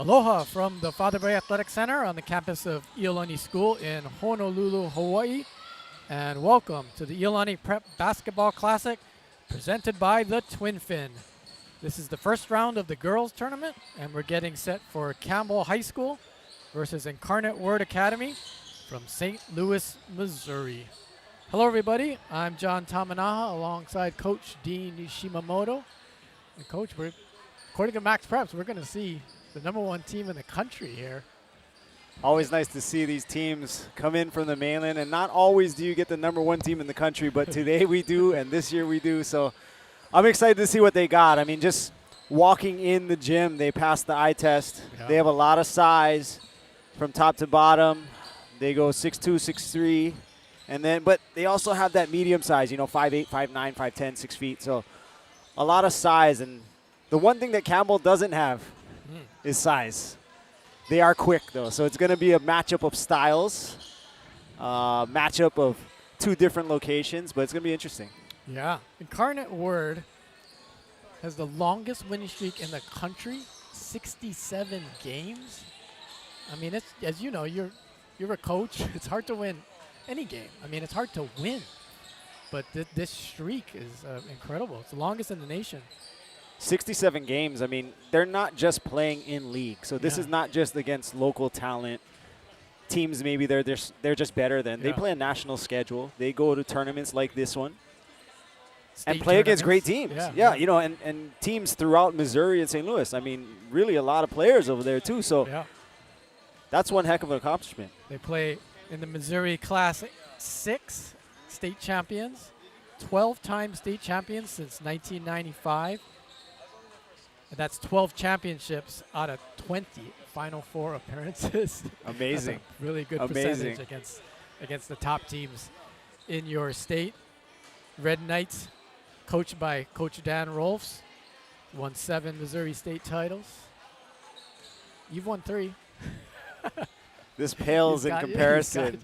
Aloha from the Father Bay Athletic Center on the campus of Iolani School in Honolulu, Hawaii. And welcome to the Iolani Prep Basketball Classic presented by the Twin Fin. This is the first round of the girls tournament, and we're getting set for Campbell High School versus Incarnate Word Academy from St. Louis, Missouri. Hello, everybody. I'm John Tamanaha alongside Coach Dean Shimamoto. And Coach, according to Max Preps, we're going to see the #1 team in the country here. Always nice to see these teams come in from the mainland, and not always do you get the #1 team in the country, but today we do, and this year we do. So I'm excited to see what they got. I mean, just walking in the gym, they passed the eye test. Yeah. They have a lot of size from top to bottom. They go 6'2", 6'3", but they also have that medium size, 5'8", 5'9", 5'10", 6 feet. So a lot of size, and the one thing that Campbell doesn't have is size. They are quick, though, so it's going to be a matchup of styles, matchup of two different locations, but it's going to be interesting. Yeah. Incarnate Word has the longest winning streak in the country, 67 games. I mean, it's, as you know, you're a coach. It's hard to win any game. I mean, it's hard to win, but this streak is incredible. It's the longest in the nation. 67 games. I mean, they're not just playing in league. So this is not just against local talent. Teams maybe they're just better than. They play a national schedule. They go to tournaments like this one. State and play against great teams. Yeah. And teams throughout Missouri and St. Louis. I mean, really a lot of players over there too. So that's one heck of an accomplishment. They play in the Missouri Classic 6 state champions, 12-time state champions since 1995. And that's 12 championships out of 20 Final Four appearances. Amazing. That's a really good percentage against the top teams in your state. Red Knights, coached by Coach Dan Rolfs, won 7 Missouri State titles. You've won 3. This pales in comparison.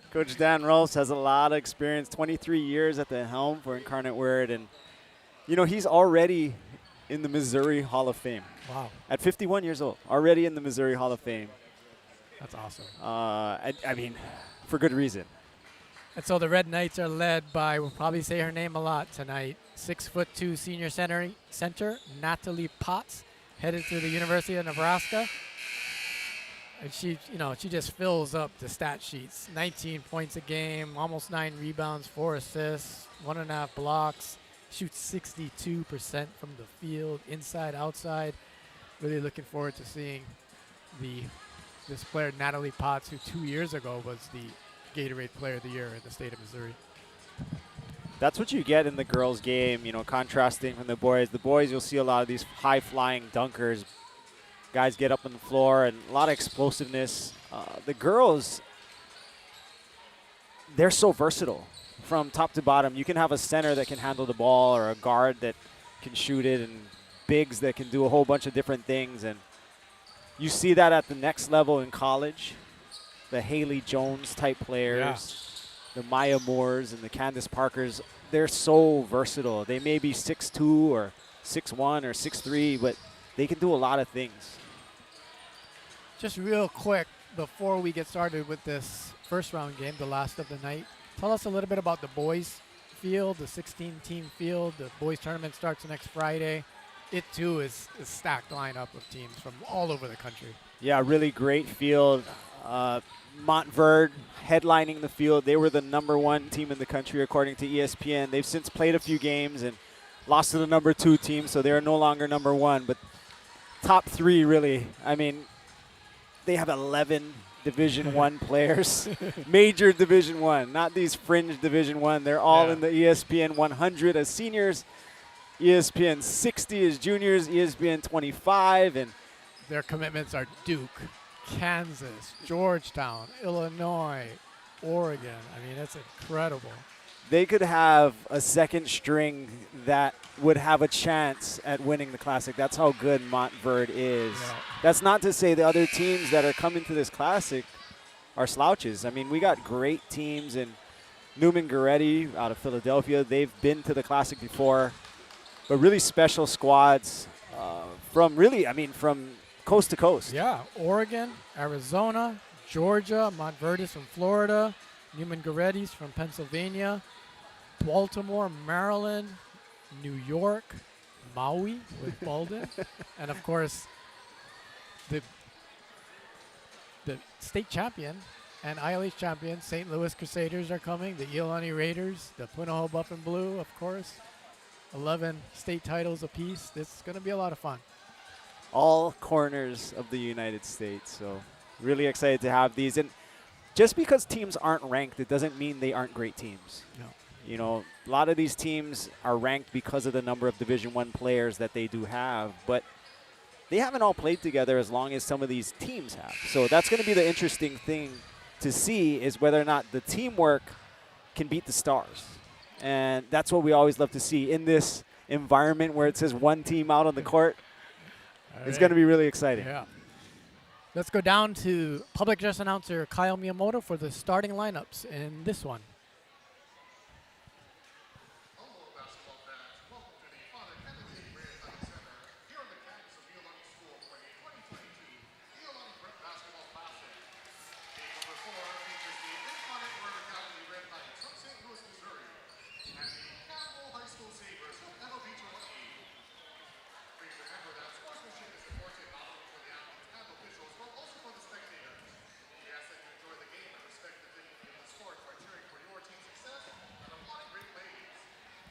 Coach Dan Rolfs has a lot of experience, 23 years at the helm for Incarnate Word, and he's already in the Missouri Hall of Fame. Wow. At 51 years old, already in the Missouri Hall of Fame. That's awesome. I mean, for good reason. And so the Red Knights are led by, we'll probably say her name a lot tonight, 6'2" senior center Natalie Potts, headed to the University of Nebraska. And she just fills up the stat sheets. 19 points a game, almost 9 rebounds, 4 assists, 1.5 blocks. Shoots 62% from the field, inside, outside. Really looking forward to seeing this player, Natalie Potts, who 2 years ago was the Gatorade Player of the Year in the state of Missouri. That's what you get in the girls' game, contrasting from the boys. The boys, you'll see a lot of these high-flying dunkers. Guys get up on the floor and a lot of explosiveness. The girls, they're so versatile. From top to bottom, you can have a center that can handle the ball or a guard that can shoot it and bigs that can do a whole bunch of different things. And you see that at the next level in college. The Haley Jones type players, the Maya Moores and the Candace Parkers, they're so versatile. They may be 6'2" or 6'1" or 6'3", but they can do a lot of things. Just real quick, before we get started with this first round game, the last of the night, tell us a little bit about the boys field, the 16-team field. The boys tournament starts next Friday. It, too, is a stacked lineup of teams from all over the country. Yeah, really great field. Medford headlining the field. They were the #1 team in the country, according to ESPN. They've since played a few games and lost to the #2 team, so they are no longer #1. But top 3, really. I mean, they have 11 Division I players, major Division I, not these fringe Division I. They're all in the ESPN 100 as seniors, ESPN 60 as juniors, ESPN 25, and their commitments are Duke, Kansas, Georgetown, Illinois, Oregon. I mean, that's incredible. They could have a second string that would have a chance at winning the Classic. That's how good Medford is. Yeah. That's not to say the other teams that are coming to this Classic are slouches. I mean, we got great teams in Newman Goretti out of Philadelphia. They've been to the Classic before. But really special squads from coast to coast. Yeah, Oregon, Arizona, Georgia, Montverdis from Florida, Newman Goretti's from Pennsylvania, Baltimore, Maryland, New York, Maui with Bolden, and of course the state champion and ILH champion St. Louis Crusaders are coming, the Iolani Raiders, the Punahou Buff and Blue, of course. 11 state titles apiece. This is going to be a lot of fun. All corners of the United States. So really excited to have these. And just because teams aren't ranked, it doesn't mean they aren't great teams. No. You know, a lot of these teams are ranked because of the number of Division I players that they do have, but they haven't all played together as long as some of these teams have. So that's going to be the interesting thing to see, is whether or not the teamwork can beat the stars. And that's what we always love to see in this environment where it says one team out on the court. It's going to be really exciting. Yeah. Let's go down to public address announcer Kyle Miyamoto for the starting lineups in this one. Hello, basketball fans. Welcome to the Concord Center here on the campus of Iolani School for the 2022 Iolani Prep Basketball Classic. Game number 4 features the Incarnate Word Academy Red Knights from St. Louis, Missouri, and the Campbell High School Sabres from Medford, Hawaii. Please remember that sportsmanship is important not only for the athletes and officials, but also for the spectators. We ask that you enjoy the game and respect the dignity of the sport by cheering for your team's success and applauding great plays.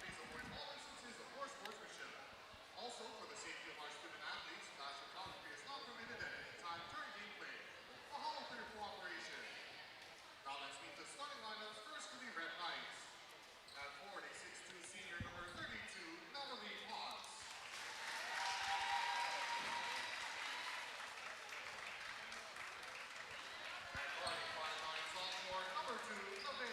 Please avoid all instances of poor sportsmanship. Also, for the safety of our student athletes, flash photography is not permitted at any time during gameplay. Mahalo for your cooperation. Now let's meet the starting lineups first for the Red Knights. At forward, a 6'2" senior number 32, Iolani Classic. And guarding 5'9" sophomore number 2, Calif.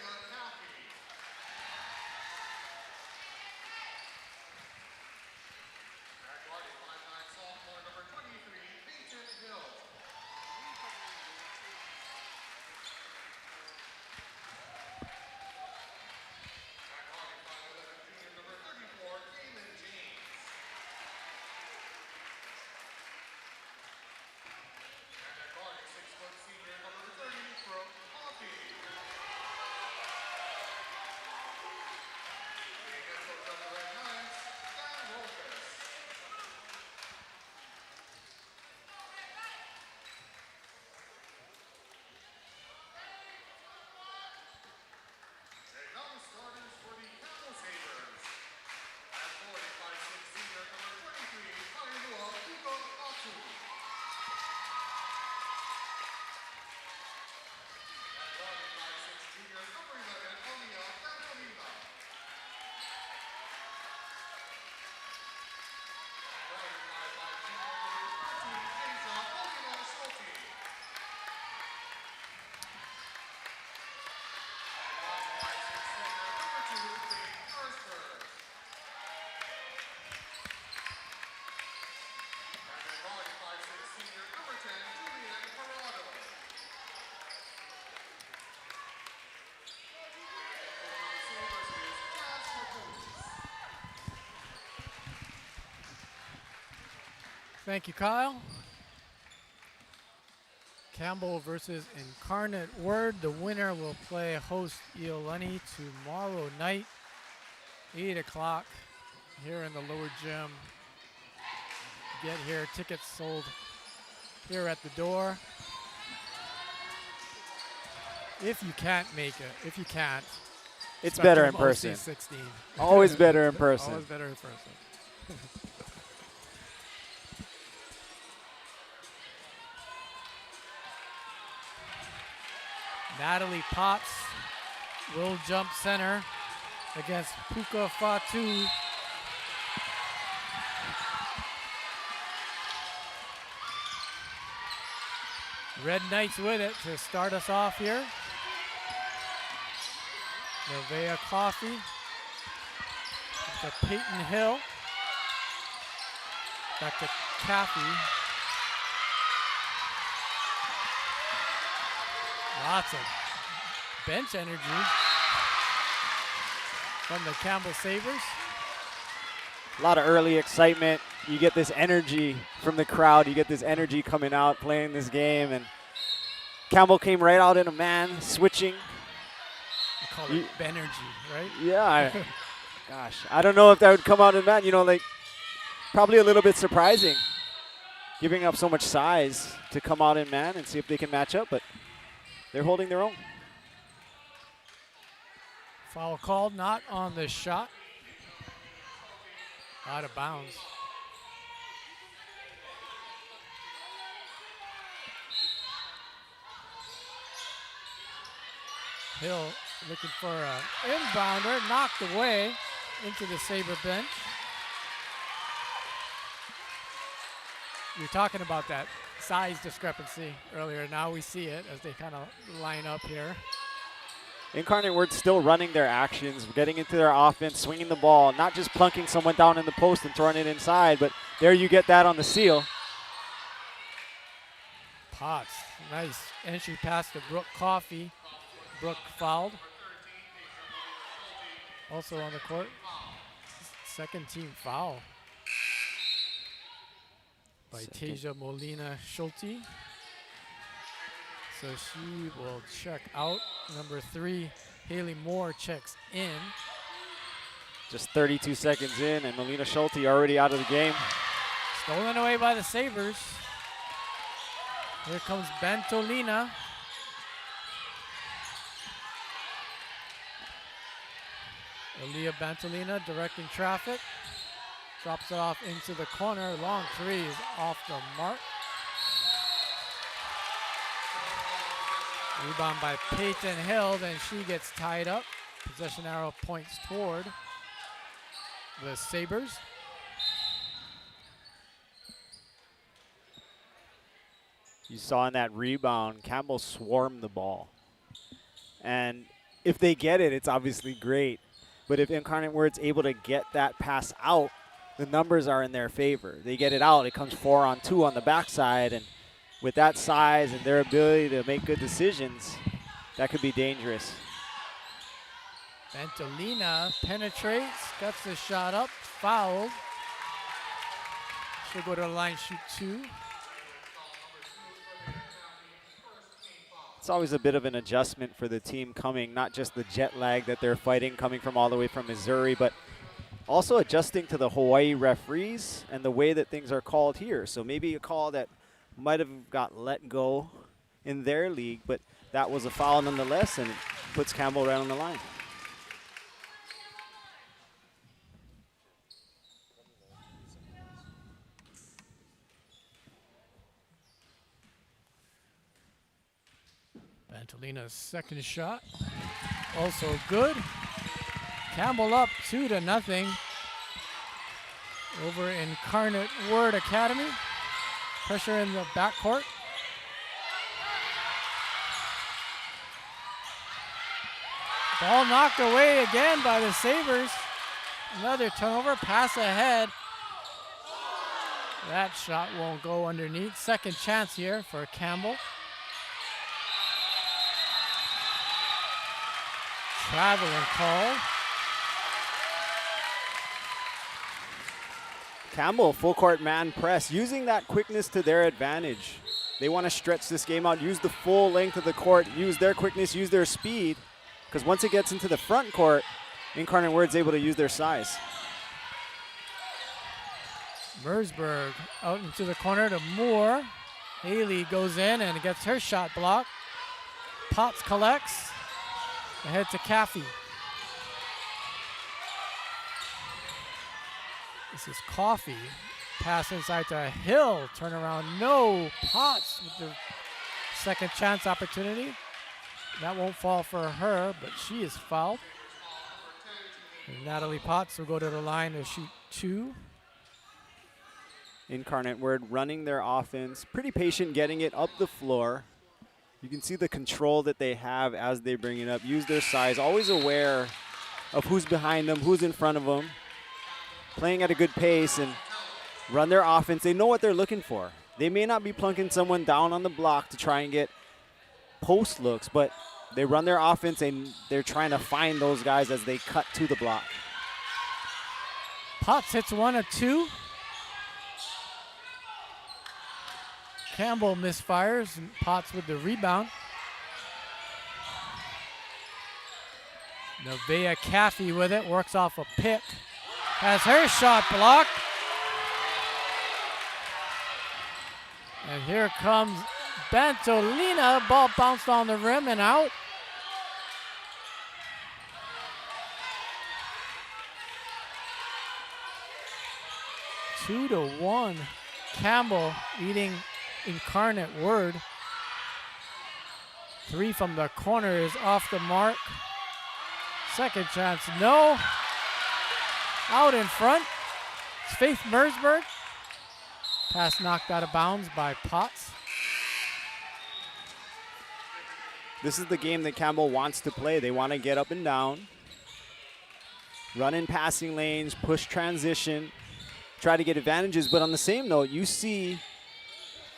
And guarding 5'9" sophomore number 23, Hill. And guarding 5'11" junior number 34, James. And at guarding 6' senior number 30, Brooke Hockey. The head coach of the Red Knights, Dan Rolfes. And now the starters for the Campbell Sabres. At 45'6" senior number 23, Moanalua. At guarding 5'6" junior number 11, Onia Konawaena. At guarding 5'5" junior number 13, Asia Sophie. At guarding 5'6" senior number 2, Faith Forsberg. And at guarding 5'6" senior number 10, Julian Carondelet. Thank you, Kyle. Campbell versus Incarnate Word. The winner will play host Iolani tomorrow night, 8 o'clock here in the lower gym. Get here, tickets sold here at the door. If you can't make it, if you can't, It's better in Spectrum person. OC16. Always better in person. Always better in person. Natalie Potts will jump center against Puka Fatu. Red Knights with it to start us off here. Nevaeh Coffey to Peyton Hill. Back to Caffey. Lots of bench energy from the Campbell Sabres. A lot of early excitement. you get this energy from the crowd. You get this energy coming out, playing this game. And Campbell came right out in a man, switching. You call it Benergy, right? Yeah. Gosh, I don't know if that would come out in man. You know, like, probably a little bit surprising, giving up so much size to come out in man and see if they can match up. But they're holding their own. Foul called, not on the shot. Out of bounds. Hill looking for an inbounder, knocked away into the Sabre bench. You're talking about that size discrepancy earlier. Now we see it as they kind of line up here. Incarnate Word still running their actions, getting into their offense, swinging the ball, not just plunking someone down in the post and throwing it inside, but there you get that on the seal. Potts, nice entry pass to Brooke Coffey. Brooke fouled. Also on the court, second team foul by Tasia Molina Schulte. So she will check out. Number 3, Haley Moore checks in. Just 32 seconds in, and Molina Schulte already out of the game. Stolen away by the Sabres. Here comes Bentolina. Aaliyah Bentolina directing traffic. Drops it off into the corner. Long three is off the mark. Rebound by Peyton Hill, then she gets tied up. Possession arrow points toward the Sabres. You saw in that rebound, Campbell swarmed the ball. And if they get it, it's obviously great. But if Incarnate Word's able to get that pass out, the numbers are in their favor. They get it out, it comes 4-on-2 on the backside, and with that size and their ability to make good decisions, that could be dangerous. Bentolina penetrates, gets the shot up, fouled. She'll go to the line, shoot 2. It's always a bit of an adjustment for the team coming, not just the jet lag that they're fighting coming from all the way from Missouri, but also adjusting to the Hawaii referees and the way that things are called here. So maybe a call that might have got let go in their league, but that was a foul nonetheless, and it puts Campbell right on the line. Bentolina's second shot, also good. Campbell up 2-0 over Incarnate Word Academy. Pressure in the backcourt. Ball knocked away again by the Sabres. Another turnover, pass ahead. That shot won't go underneath. Second chance here for Campbell. Traveling call. Campbell, full court man press, using that quickness to their advantage. They want to stretch this game out, use the full length of the court, use their quickness, use their speed, because once it gets into the front court, Incarnate Word's able to use their size. Mersberg out into the corner to Moore. Haley goes in and gets her shot blocked. Potts collects. Ahead to Caffey. This is Coffey. Pass inside to Hill. Turnaround, no. Potts with the second chance opportunity. That won't fall for her, but she is fouled. And Natalie Potts will go to the line to shoot 2. Incarnate Word running their offense, pretty patient getting it up the floor. You can see the control that they have as they bring it up, use their size, always aware of who's behind them, who's in front of them, playing at a good pace and run their offense. They know what they're looking for. They may not be plunking someone down on the block to try and get post looks, but they run their offense and they're trying to find those guys as they cut to the block. Potts hits 1 of 2. Campbell misfires, and Potts with the rebound. Nevaeh Caffey with it, works off a pick. Has her shot blocked. And here comes Bantolina. Ball bounced on the rim and out. Two to one. Campbell leading Incarnate Word. Three from the corner is off the mark. Second chance, no. Out in front. It's Faith Mersberg. Pass knocked out of bounds by Potts. This is the game that Campbell wants to play. They want to get up and down, run in passing lanes, push transition, try to get advantages. But on the same note, you see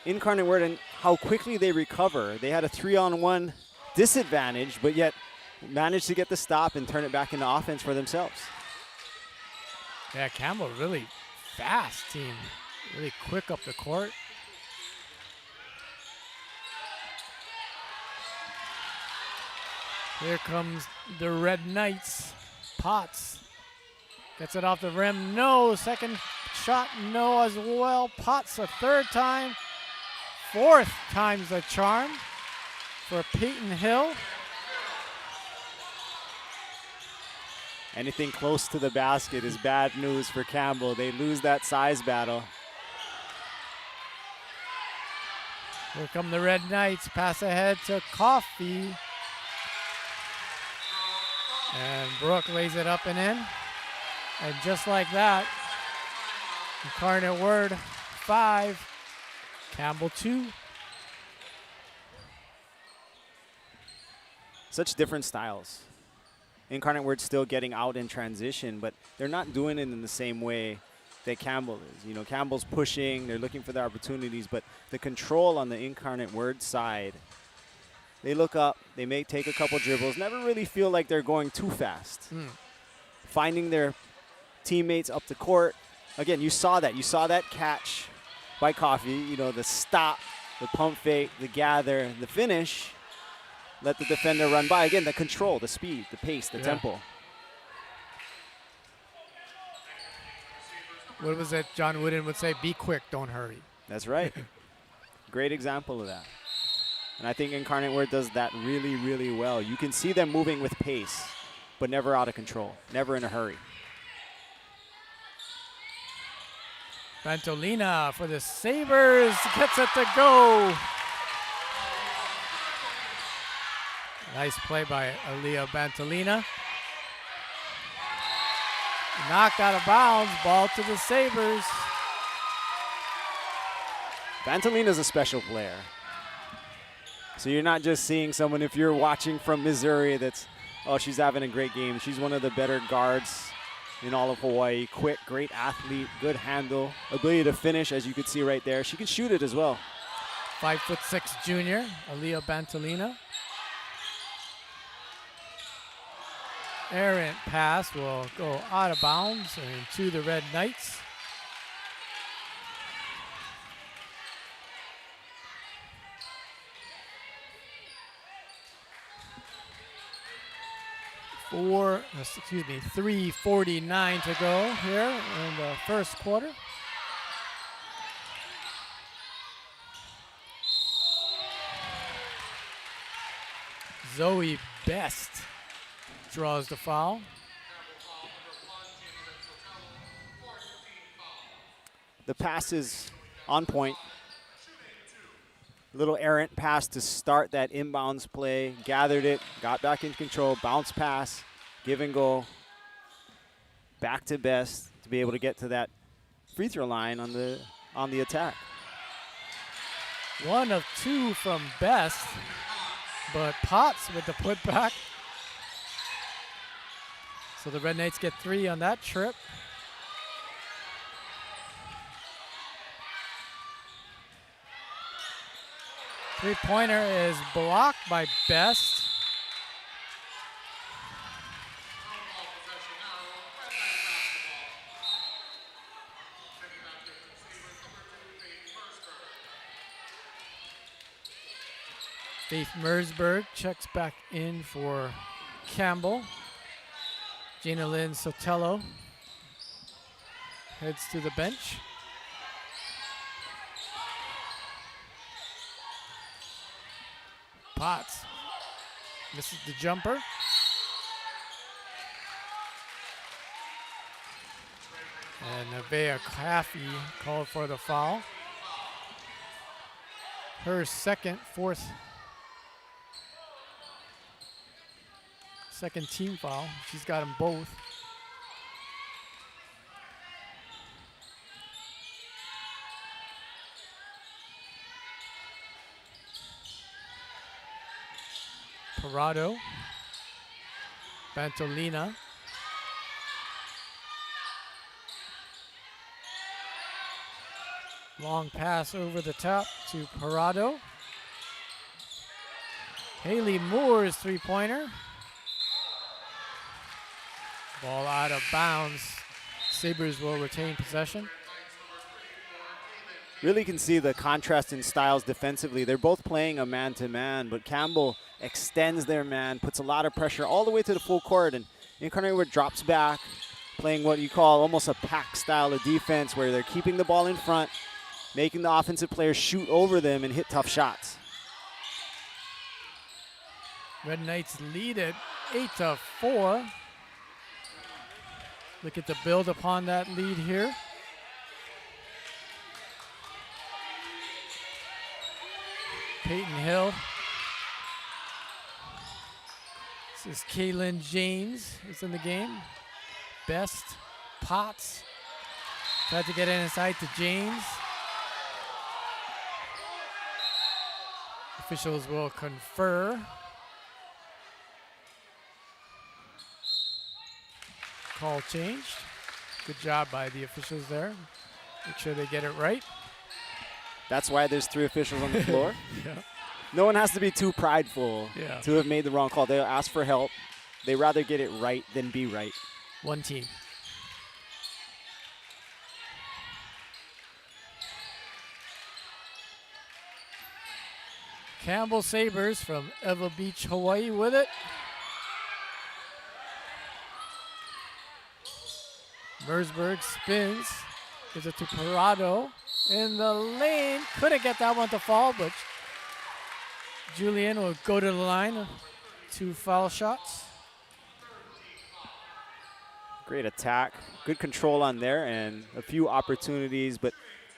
Incarnate Word and how quickly they recover. They had a 3-on-1 disadvantage, but yet managed to get the stop and turn it back into offense for themselves. Yeah, Campbell really fast team. Really quick up the court. Here comes the Red Knights. Potts gets it off the rim. No. Second shot, no as well. Potts a third time. Fourth time's the charm for Peyton Hill. Anything close to the basket is bad news for Campbell. They lose that size battle. Here come the Red Knights. Pass ahead to Coffey. And Brooke lays it up and in. And just like that, Incarnate Word 5, Campbell 2. Such different styles. Incarnate Word still getting out in transition, but they're not doing it in the same way that Campbell is. You know, Campbell's pushing, they're looking for their opportunities, but the control on the Incarnate Word side, they look up, they may take a couple dribbles, never really feel like they're going too fast. Finding their teammates up the court. Again, you saw that catch by Coffey, you know, the stop, the pump fake, the gather, the finish. Let the defender run by. Again, the control, the speed, the pace, the tempo. What was it John Wooden would say? Be quick, don't hurry. That's right. Great example of that. And I think Incarnate Word does that really, really well. You can see them moving with pace, but never out of control, never in a hurry. Bantolina for the Sabres gets it to go. Nice play by Aaliyah Bantolina. Knocked out of bounds, ball to the Sabres. Bantolina's a special player. So you're not just seeing someone, if you're watching from Missouri, that's, oh, she's having a great game. She's one of the better guards in all of Hawaii. Quick, great athlete, good handle, ability to finish, as you can see right there. She can shoot it as well. 5'6" junior, Aaliyah Bantolina. Errant pass will go out of bounds and to the Red Knights. .3:49 to go here in the first quarter. Zoe Best draws the foul. The pass is on point. Little errant pass to start that inbounds play. Gathered it, got back in control, bounce pass, give and go. Back to Best to be able to get to that free throw line on the attack. 1 of 2 from Best, but Potts with the putback. So the Red Knights get 3 on that trip. Three-pointer is blocked by Best. Faith Mersberg checks back in for Campbell. Jana Lynn Sotelo heads to the bench. Potts misses the jumper. And Nevaeh Caffey called for the foul. Her second team foul. She's got them both. Parado, Bantolina, long pass over the top to Parado. Haley Moore's three-pointer. Ball out of bounds. Sabres will retain possession. Really can see the contrast in styles defensively. They're both playing a man-to-man, but Campbell extends their man, puts a lot of pressure all the way to the full court, and Incarnate Word drops back, playing what you call almost a pack style of defense where they're keeping the ball in front, making the offensive players shoot over them and hit tough shots. Red Knights lead it 8-4. Look at the build upon that lead here. Peyton Hill. This is Kaylin James who's in the game. Best. Potts. Tried to get inside to James. Officials will confer. Call changed. Good job by the officials there. Make sure they get it right. That's why there's 3 officials on the floor. Yeah. No one has to be too prideful to have made the wrong call. They'll ask for help. They rather get it right than be right. One team. Campbell Sabres from Ewa Beach, Hawaii with it. Mersberg spins, gives it to Parado in the lane. Couldn't get that one to fall, but Julian will go to the line. 2 foul shots. Great attack, good control on there, and a few opportunities. But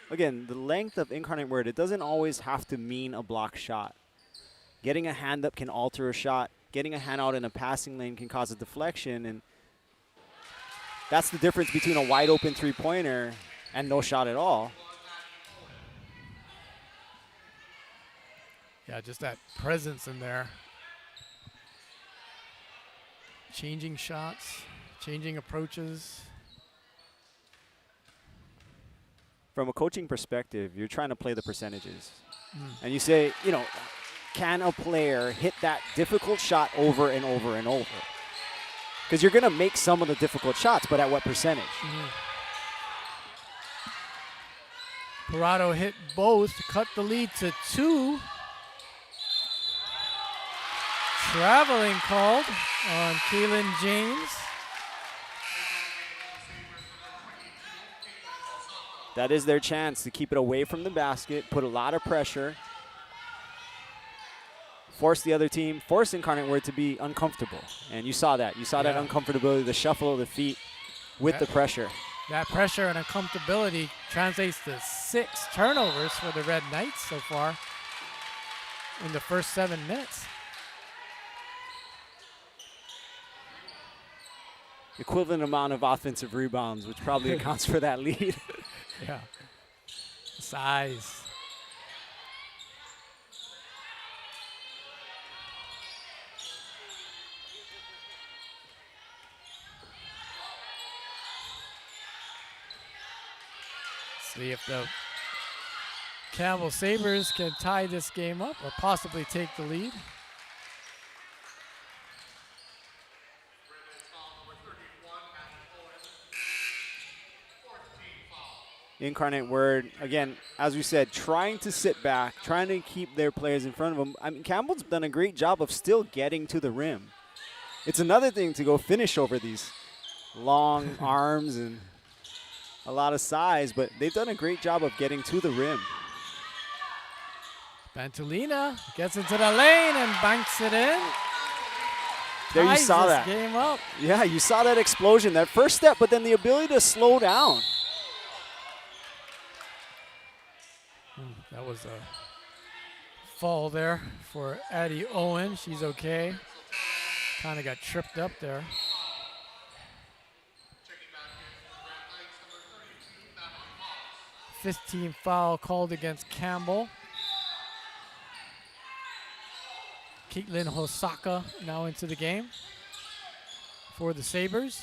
again, the length of Incarnate Word, it doesn't always have to mean a block shot. Getting a hand up can alter a shot. Getting a hand out in a passing lane can cause a deflection, and that's the difference between a wide open three-pointer and no shot at all. Yeah, just that presence in there. Changing shots, changing approaches. From a coaching perspective, you're trying to play the percentages. And you say, you know, can a player hit that difficult shot over and over and over? Because you're going to make some of the difficult shots, but at what percentage? Parado hit both to cut the lead to 2. Traveling called on Kaylin James. That is their chance to keep it away from the basket, put a lot of pressure, force the other team, force Incarnate Word to be uncomfortable. And you saw that. You saw that uncomfortability, the shuffle of the feet with the pressure. That pressure and uncomfortability translates to 6 turnovers for the Red Knights so far in the first 7 minutes. Equivalent amount of offensive rebounds, which probably accounts for that lead. Yeah. Size. See if the Campbell Sabres can tie this game up or possibly take the lead. Incarnate Word, again, as we said, trying to sit back, trying to keep their players in front of them. I mean, Campbell's done a great job of still getting to the rim. It's another thing to go finish over these long arms and a lot of size, but they've done a great job of getting to the rim. Bantolina gets into the lane and banks it in. There you Ties saw this that. game up. Yeah, you saw that explosion, that first step, but then the ability to slow down. That was a fall there for Addie Owen. She's okay. Kind of got tripped up there. 15 foul called against Campbell. Caitlin Hosaka now into the game for the Sabres.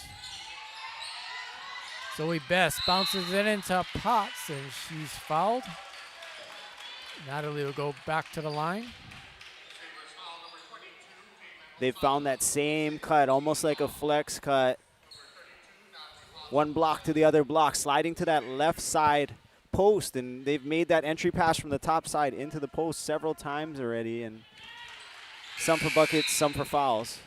Zoe Best bounces it into Potts, and she's fouled. Natalie will go back to the line. They found that same cut, almost like a flex cut. One block to the other block, sliding to that left side post, and they've made that entry pass from the top side into the post several times already, and some for buckets, some for fouls.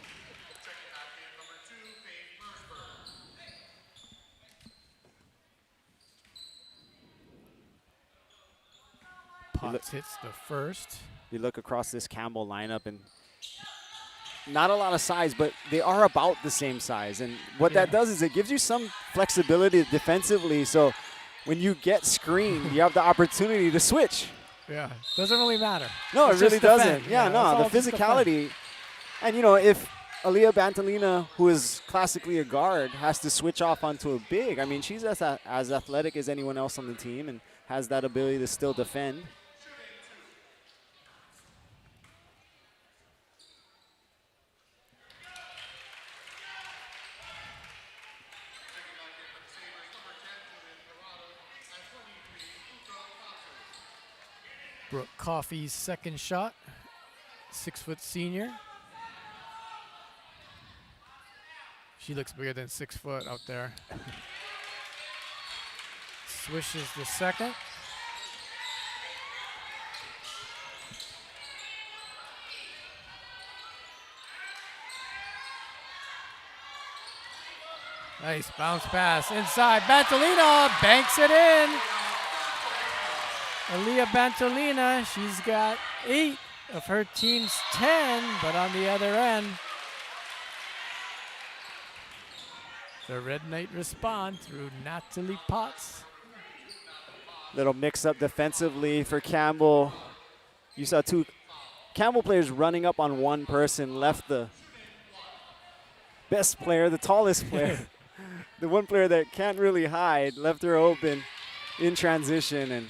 Potts hits the first. You look across this Campbell lineup, and not a lot of size, but they are about the same size. And what that does is it gives you some flexibility defensively. So when you get screened, you have the opportunity to switch. Yeah, doesn't really matter. No, It's it really just defend. doesn't. Yeah, it's no, all the just defend. physicality. And, you know, if Aaliyah Bantolina, who is classically a guard, has to switch off onto a big, I mean, she's as athletic as anyone else on the team and has that ability to still defend. Brooke Coffey's second shot. 6-foot senior. She looks bigger than 6 foot out there. Swishes the second. Nice bounce pass inside. Bantolina banks it in. Aaliyah Bantolina, she's got 8 of her team's 10, but on the other end, the Red Knight respond through Natalie Potts. Little mix-up defensively for Campbell. You saw 2 Campbell players running up on one person, left the best player, the tallest player, the one player that can't really hide, left her open in transition and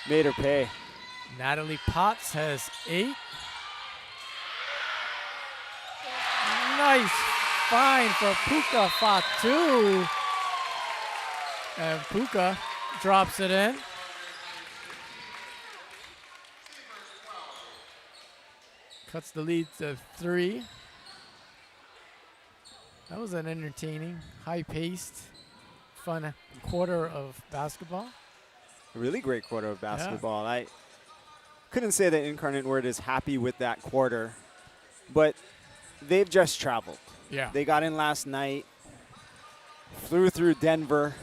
made her pay. Natalie Potts has 8. Nice find for Puka Fatu. And Puka drops it in. Cuts the lead to 3. That was an entertaining, high-paced, fun quarter of basketball. A really great quarter of basketball. I couldn't say that Incarnate Word is happy with that quarter, but they've just traveled. Yeah. They got in last night, flew through Denver,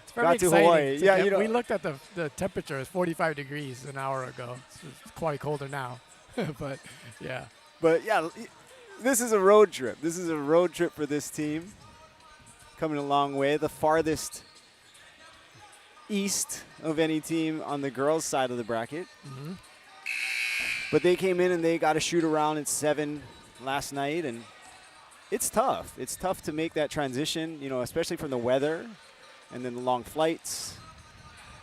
It's very got to exciting. Hawaii. Yeah, you know, we looked at the temperature. It's 45 degrees an hour ago. It's quite colder now. But, yeah. but yeah, this is a road trip. This is a road trip for this team. Coming a long way. The farthest east of any team on the girls' side of the bracket. Mm-hmm. But they came in and they got to shoot around at 7 last night, and it's tough. It's tough to make that transition, you know, especially from the weather and then the long flights.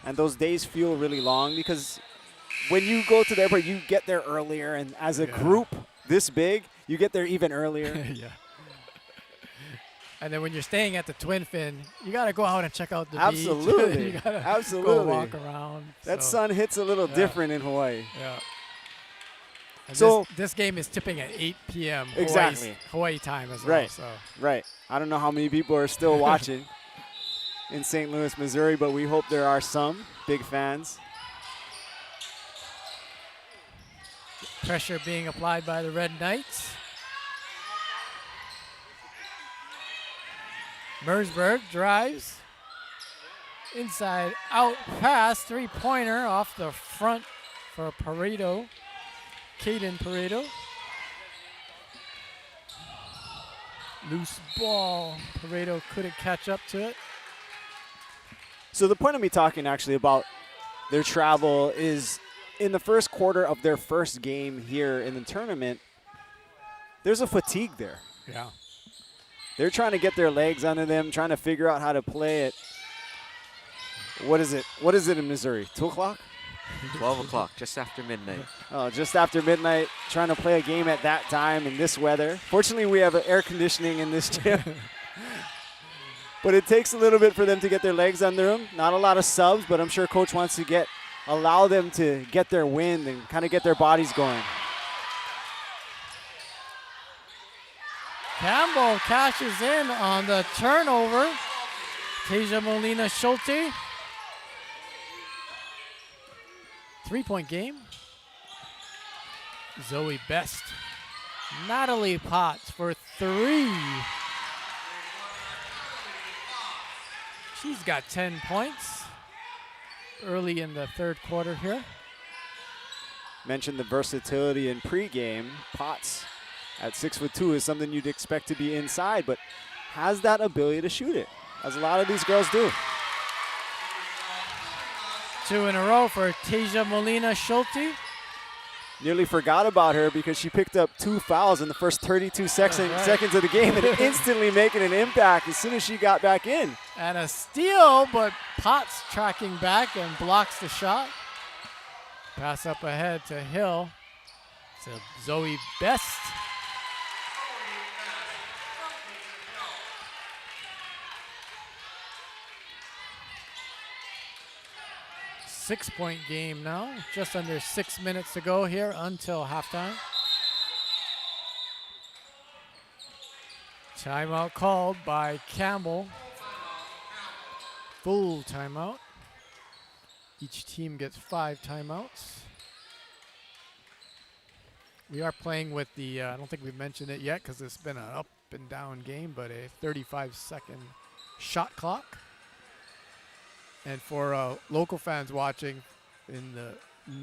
And those days feel really long because when you go to the airport, you get there earlier, and as a group this big, you get there even earlier. Yeah. And then when you're staying at the Twin Fin, you got to go out and check out the Absolutely. beach. You gotta Absolutely. go walk around. That so, sun hits a little different in Hawaii. Yeah. And So- this game is tipping at 8 p.m. Exactly. Hawaii time as well. Right. So Right. I don't know how many people are still watching. in St. Louis, Missouri, but we hope there are some big fans. Pressure being applied by the Red Knights. Mersberg drives. Inside out pass, three-pointer off the front for Pareto. Caden Pareto. Loose ball. Pareto couldn't catch up to it. So the point of me talking actually about their travel is in the first quarter of their first game here in the tournament, there's a fatigue there. Yeah. They're trying to get their legs under them, trying to figure out how to play it. What is it? What is it in Missouri? 2 o'clock? 12 o'clock, just after midnight. Oh, just after midnight, trying to play a game at that time in this weather. Fortunately, we have air conditioning in this gym. But it takes a little bit for them to get their legs under them. Not a lot of subs, but I'm sure Coach wants to allow them to get their wind and kind of get their bodies going. Campbell cashes in on the turnover. Tasia Molina Schulte. 3-point game. Zoe Best. Natalie Potts for 3. She's got 10 points early in the third quarter here. Mentioned the versatility in pregame. Potts at 6'2" is something you'd expect to be inside, but has that ability to shoot it, as a lot of these girls do. 2 in a row for Tasia Molina Schulte. Nearly forgot about her because she picked up 2 fouls in the first 32 seconds of the game and instantly making an impact as soon as she got back in. And a steal, but Potts tracking back and blocks the shot. Pass up ahead to Hill. To Zoe Best. Six-point game now. Just under 6 minutes to go here until halftime. Timeout called by Campbell. Full timeout. Each team gets 5 timeouts. We are playing with the, I don't think we've mentioned it yet because it's been an up and down game, but a 35-second shot clock. And for local fans watching in the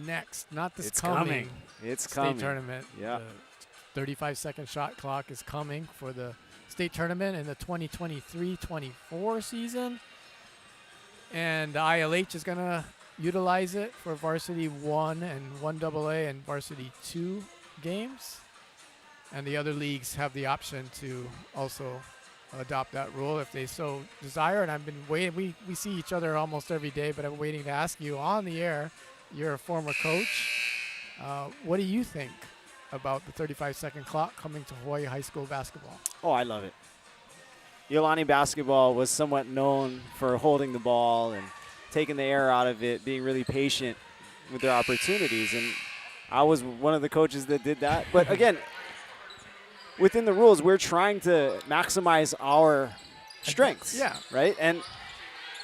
next, not this It's coming It's state coming. tournament, Yeah. the 35-second shot clock is coming for the state tournament in the 2023-24 season. And the ILH is going to utilize it for varsity 1 and 1AA and varsity 2 games. And the other leagues have the option to also adopt that rule if they so desire. And I've been waiting. We see each other almost every day, but I'm waiting to ask you on the air. You're a former coach. What do you think about the 35-second clock coming to Hawaii high school basketball? Oh, I love it. Iolani basketball was somewhat known for holding the ball and taking the air out of it, being really patient with their opportunities. And I was one of the coaches that did that. But again, within the rules, we're trying to maximize our strengths. Yeah. Right? And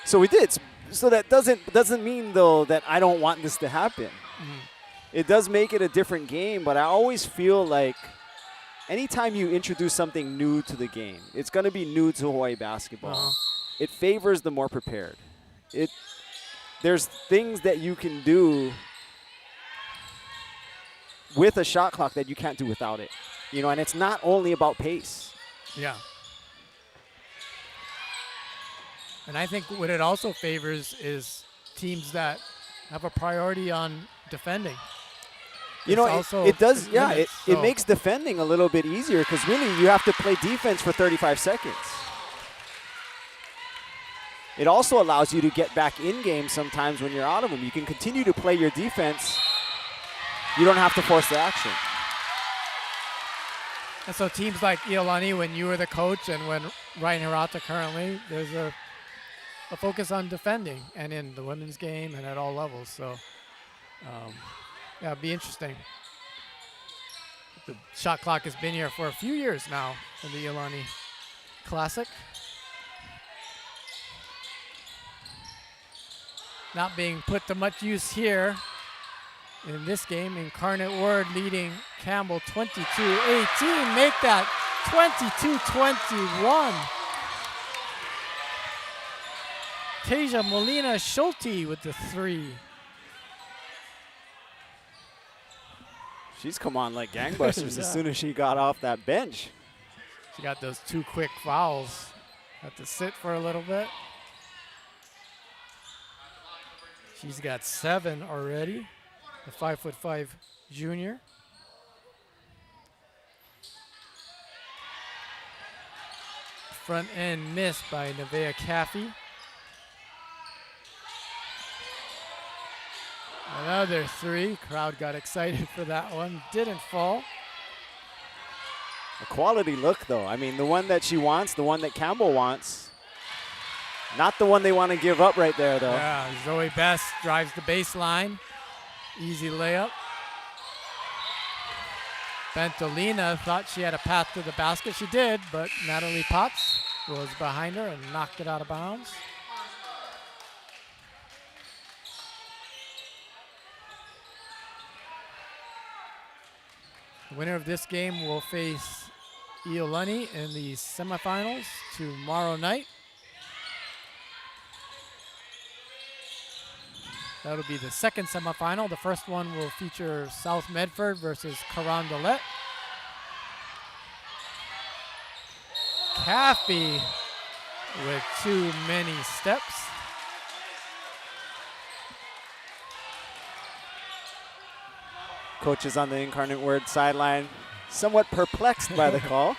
so we did. So that doesn't mean, though, that I don't want this to happen. Mm-hmm. It does make it a different game, but I always feel like anytime you introduce something new to the game, it's going to be new to Hawaii basketball. It favors the more prepared. There's things that you can do with a shot clock that you can't do without it. You know, and it's not only about pace. Yeah. And I think what it also favors is teams that have a priority on defending. You know, it does, yeah, limits, it makes defending a little bit easier because really you have to play defense for 35 seconds. It also allows you to get back in games sometimes when you're out of them. You can continue to play your defense. You don't have to force the action. And so teams like Iolani, when you were the coach and when Ryan Hirata currently, there's a focus on defending and in the women's game and at all levels. So, yeah, it'd be interesting. The shot clock has been here for a few years now in the Iolani Classic. not being put to much use here in this game. Incarnate Word leading Campbell 22-18. Make that 22-21. Tasia Molina Schulte with the 3. She's come on like gangbusters Yeah. as soon as she got off that bench. She got those 2 quick fouls. Had to sit for a little bit. She's got 7 already. The 5'5" junior. Front end missed by Nevaeh Caffey. Another 3. Crowd got excited for that one. Didn't fall. A quality look, though. I mean, the one that she wants, the one that Campbell wants. Not the one they want to give up right there, though. Yeah, Zoe Best drives the baseline. Easy layup. Bentolina thought she had a path to the basket. She did, but Natalie Potts was behind her and knocked it out of bounds. The winner of this game will face Iolani in the semifinals tomorrow night. That'll be the second semifinal. The first one will feature South Medford versus Carondelet. Caffey with too many steps. Coaches on the Incarnate Word sideline, somewhat perplexed by the call.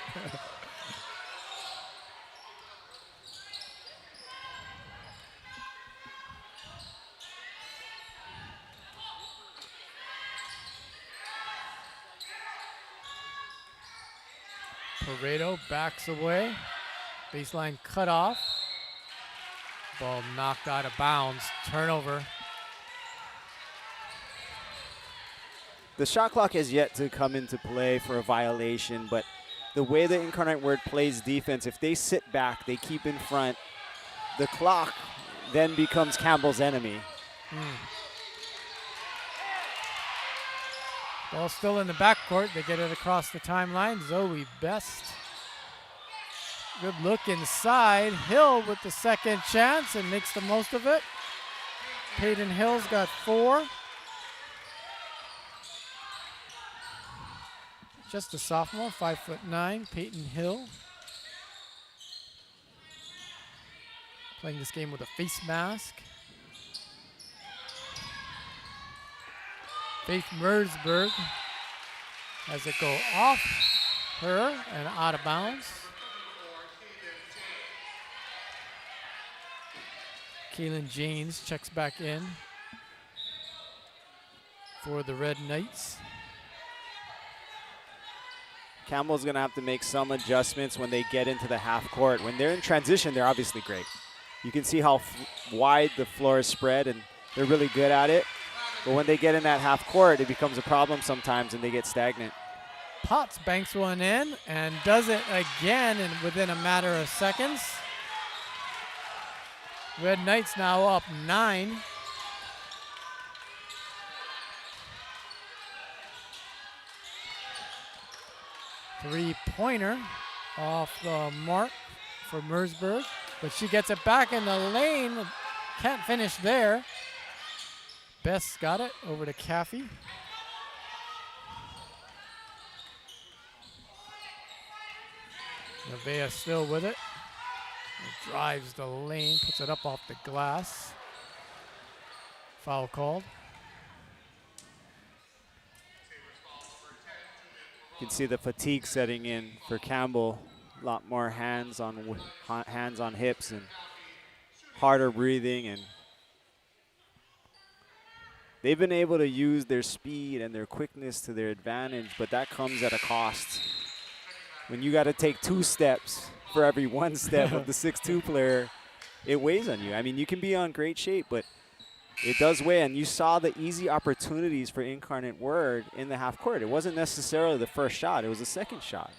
Pareto backs away. Baseline cut off. Ball knocked out of bounds. Turnover. The shot clock has yet to come into play for a violation, but the way the Incarnate Word plays defense, if they sit back, they keep in front, the clock then becomes Campbell's enemy. Ball still in the backcourt. They get it across the timeline. Zoe Best. Good look inside. Hill with the second chance and makes the most of it. Peyton Hill's got 4. Just a sophomore, 5'9", Peyton Hill. Playing this game with a face mask. Faith Mersberg has it go off her and out of bounds. Kaylin James checks back in for the Red Knights. Campbell's going to have to make some adjustments when they get into the half court. When they're in transition, they're obviously great. You can see how wide the floor is spread, and they're really good at it. But when they get in that half court, it becomes a problem sometimes, and they get stagnant. Potts banks one in and does it again within a matter of seconds. Red Knights now up 9. Three-pointer off the mark for Mersberg, but she gets it back in the lane. Can't finish there. Best got it over to Caffey. Nevaeh still with it. Drives the lane, puts it up off the glass. Foul called. You can see the fatigue setting in for Campbell. A lot more hands on hips and harder breathing, and they've been able to use their speed and their quickness to their advantage, but that comes at a cost. When you got to take 2 steps for every 1 step of the 6'2" player, it weighs on you. I mean, you can be on great shape, but it does weigh, and you saw the easy opportunities for Incarnate Word in the half court. It wasn't necessarily the first shot, it was the second shot.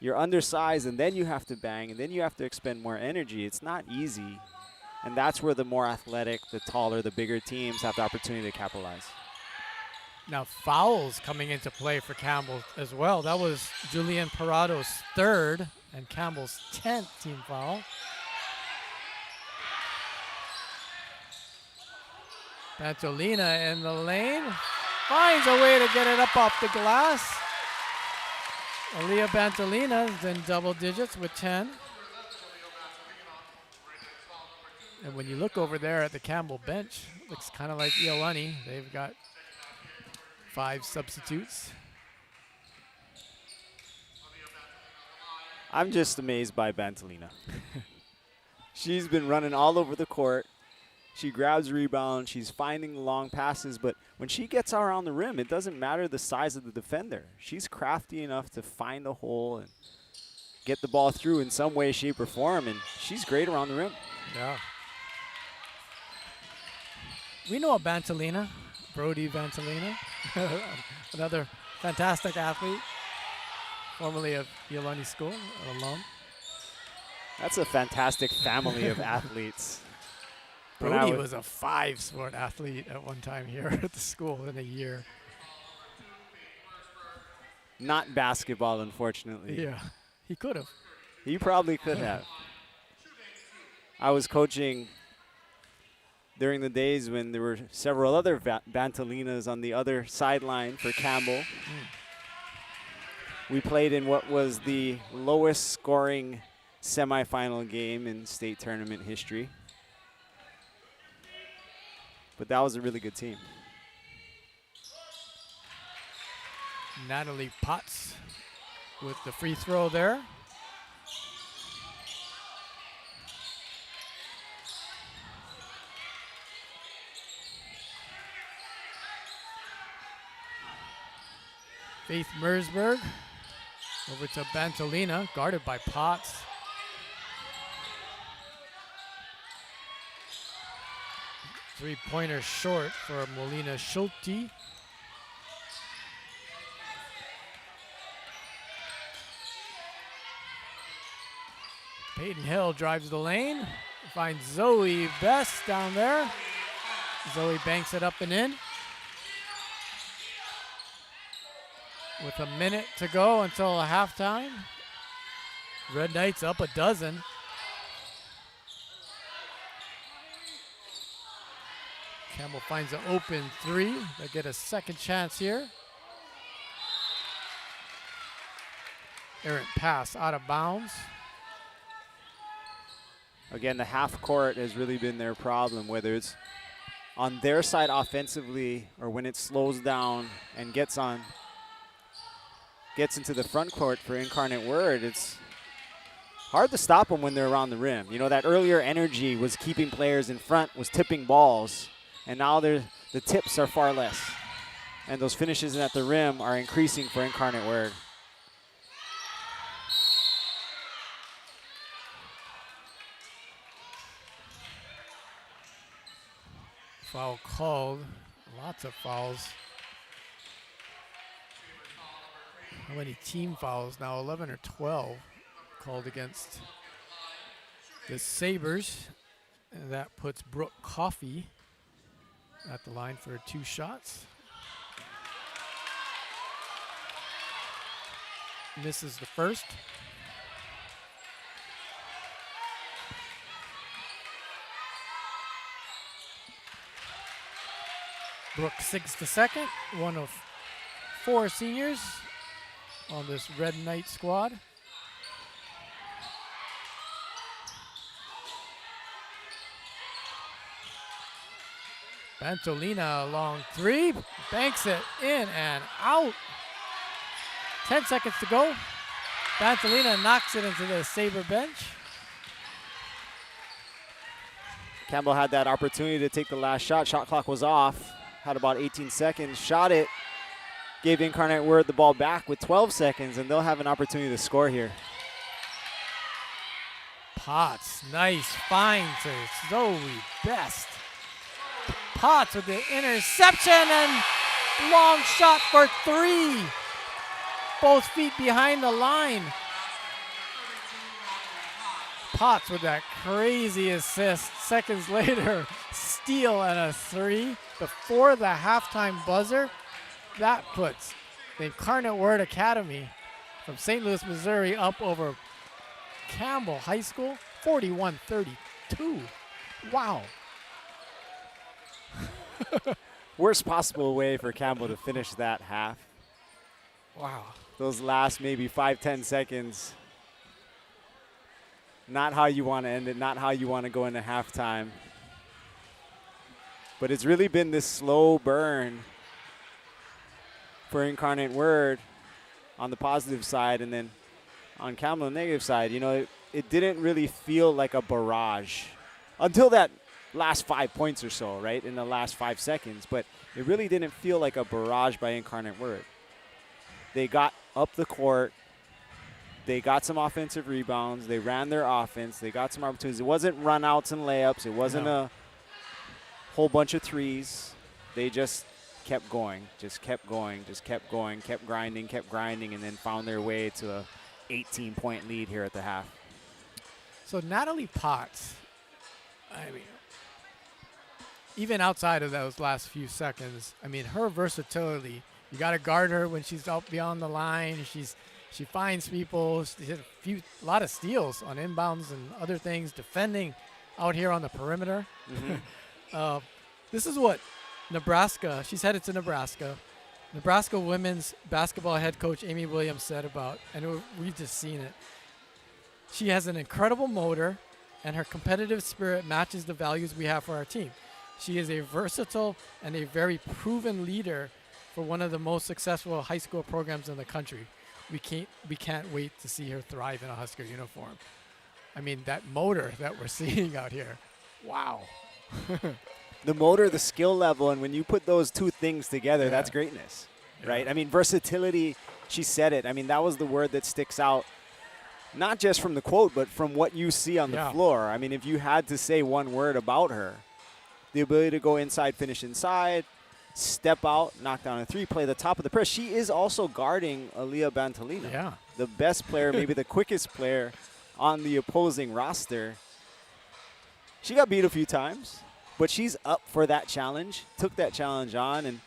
You're undersized, and then you have to bang, and then you have to expend more energy. It's not easy. And that's where the more athletic, the taller, the bigger teams have the opportunity to capitalize. Now fouls coming into play for Campbell as well. That was Julian Parado's 3rd and Campbell's 10th team foul. Bantolina in the lane. Finds a way to get it up off the glass. Aaliyah Bantolina is in double digits with 10. And when you look over there at the Campbell bench, looks kind of like Iolani. They've got 5 substitutes. I'm just amazed by Bantolina. She's been running all over the court. She grabs rebound. She's finding long passes. But when she gets around the rim, it doesn't matter the size of the defender. She's crafty enough to find a hole and get the ball through in some way, shape, or form. And she's great around the rim. Yeah. We know a Bantolina, Brody Bantolina, another fantastic athlete, formerly of Iolani School, alum. That's a fantastic family of athletes. Brody was a 5-sport athlete at one time here at the school in a year. Not basketball, unfortunately. Yeah, he could have. He probably could have. I was coaching during the days when there were several other Bantolinas on the other sideline for Campbell. We played in what was the lowest scoring semifinal game in state tournament history. But that was a really good team. Natalie Potts with the free throw there. Faith Mersberg over to Bantolina, guarded by Potts. Three-pointer short for Molina Schulte. Peyton Hill drives the lane, finds Zoe Best down there. Zoe banks it up and in. With a minute to go until halftime. Red Knights up a dozen. Campbell finds an open 3. They get a second chance here. Errant pass out of bounds. Again, the half court has really been their problem, whether it's on their side offensively or when it slows down and gets into the front court for Incarnate Word. It's hard to stop them when they're around the rim. You know, that earlier energy was keeping players in front, was tipping balls, and now the tips are far less. And those finishes at the rim are increasing for Incarnate Word. Foul called, lots of fouls. How many team fouls now? 11 or 12 called against the Sabres. And that puts Brooke Coffey at the line for 2 shots. Misses the first. Brooke Siggs the second, one of 4 seniors on this Red Knight squad. Bantolina, a long 3, banks it in and out. 10 seconds to go. Bantolina knocks it into the Sabre bench. Campbell had that opportunity to take the last shot. Shot clock was off. Had about 18 seconds. Shot it. Gave Incarnate Word the ball back with 12 seconds, and they'll have an opportunity to score here. Potts, nice find to Zoe Best. Potts with the interception and long shot for 3. Both feet behind the line. Potts with that crazy assist. Seconds later, steal and a 3 before the halftime buzzer. That puts the Incarnate Word Academy from St. Louis, Missouri up over Campbell High School, 41-32. Wow. Worst possible way for Campbell to finish that half. Wow. Those last maybe 5-10 seconds. Not how you want to end it, not how you want to go into halftime. But it's really been this slow burn for Incarnate Word on the positive side, and then on Campbell, the negative side. You know, it didn't really feel like a barrage until that last 5 points or so, right, in the last 5 seconds. But it really didn't feel like a barrage by Incarnate Word. They got up the court. They got some offensive rebounds. They ran their offense. They got some opportunities. It wasn't run-outs and layups. It wasn't a whole bunch of threes. They just kept going, just kept going, just kept going, kept grinding, and then found their way to a 18-point lead here at the half. So Natalie Potts, I mean, even outside of those last few seconds, I mean, her versatility, you got to guard her when she's out beyond the line. She finds people. She hit a lot of steals on inbounds and other things, defending out here on the perimeter. Mm-hmm. This is what Nebraska, she's headed to Nebraska. Nebraska women's basketball head coach Amy Williams said about, and we've just seen it. She has an incredible motor, and her competitive spirit matches the values we have for our team. She is a versatile and a very proven leader for one of the most successful high school programs in the country. We can't wait to see her thrive in a Husker uniform. I mean, that motor that we're seeing out here, wow. The motor, the skill level, and when you put those two things together, that's greatness, right? I mean, versatility, she said it. I mean, that was the word that sticks out, not just from the quote, but from what you see on the floor. I mean, if you had to say one word about her, the ability to go inside, finish inside, step out, knock down a 3, play the top of the press. She is also guarding Aaliyah Bantolino, the best player, maybe the quickest player on the opposing roster. She got beat a few times, but she's up for that challenge, took that challenge on, and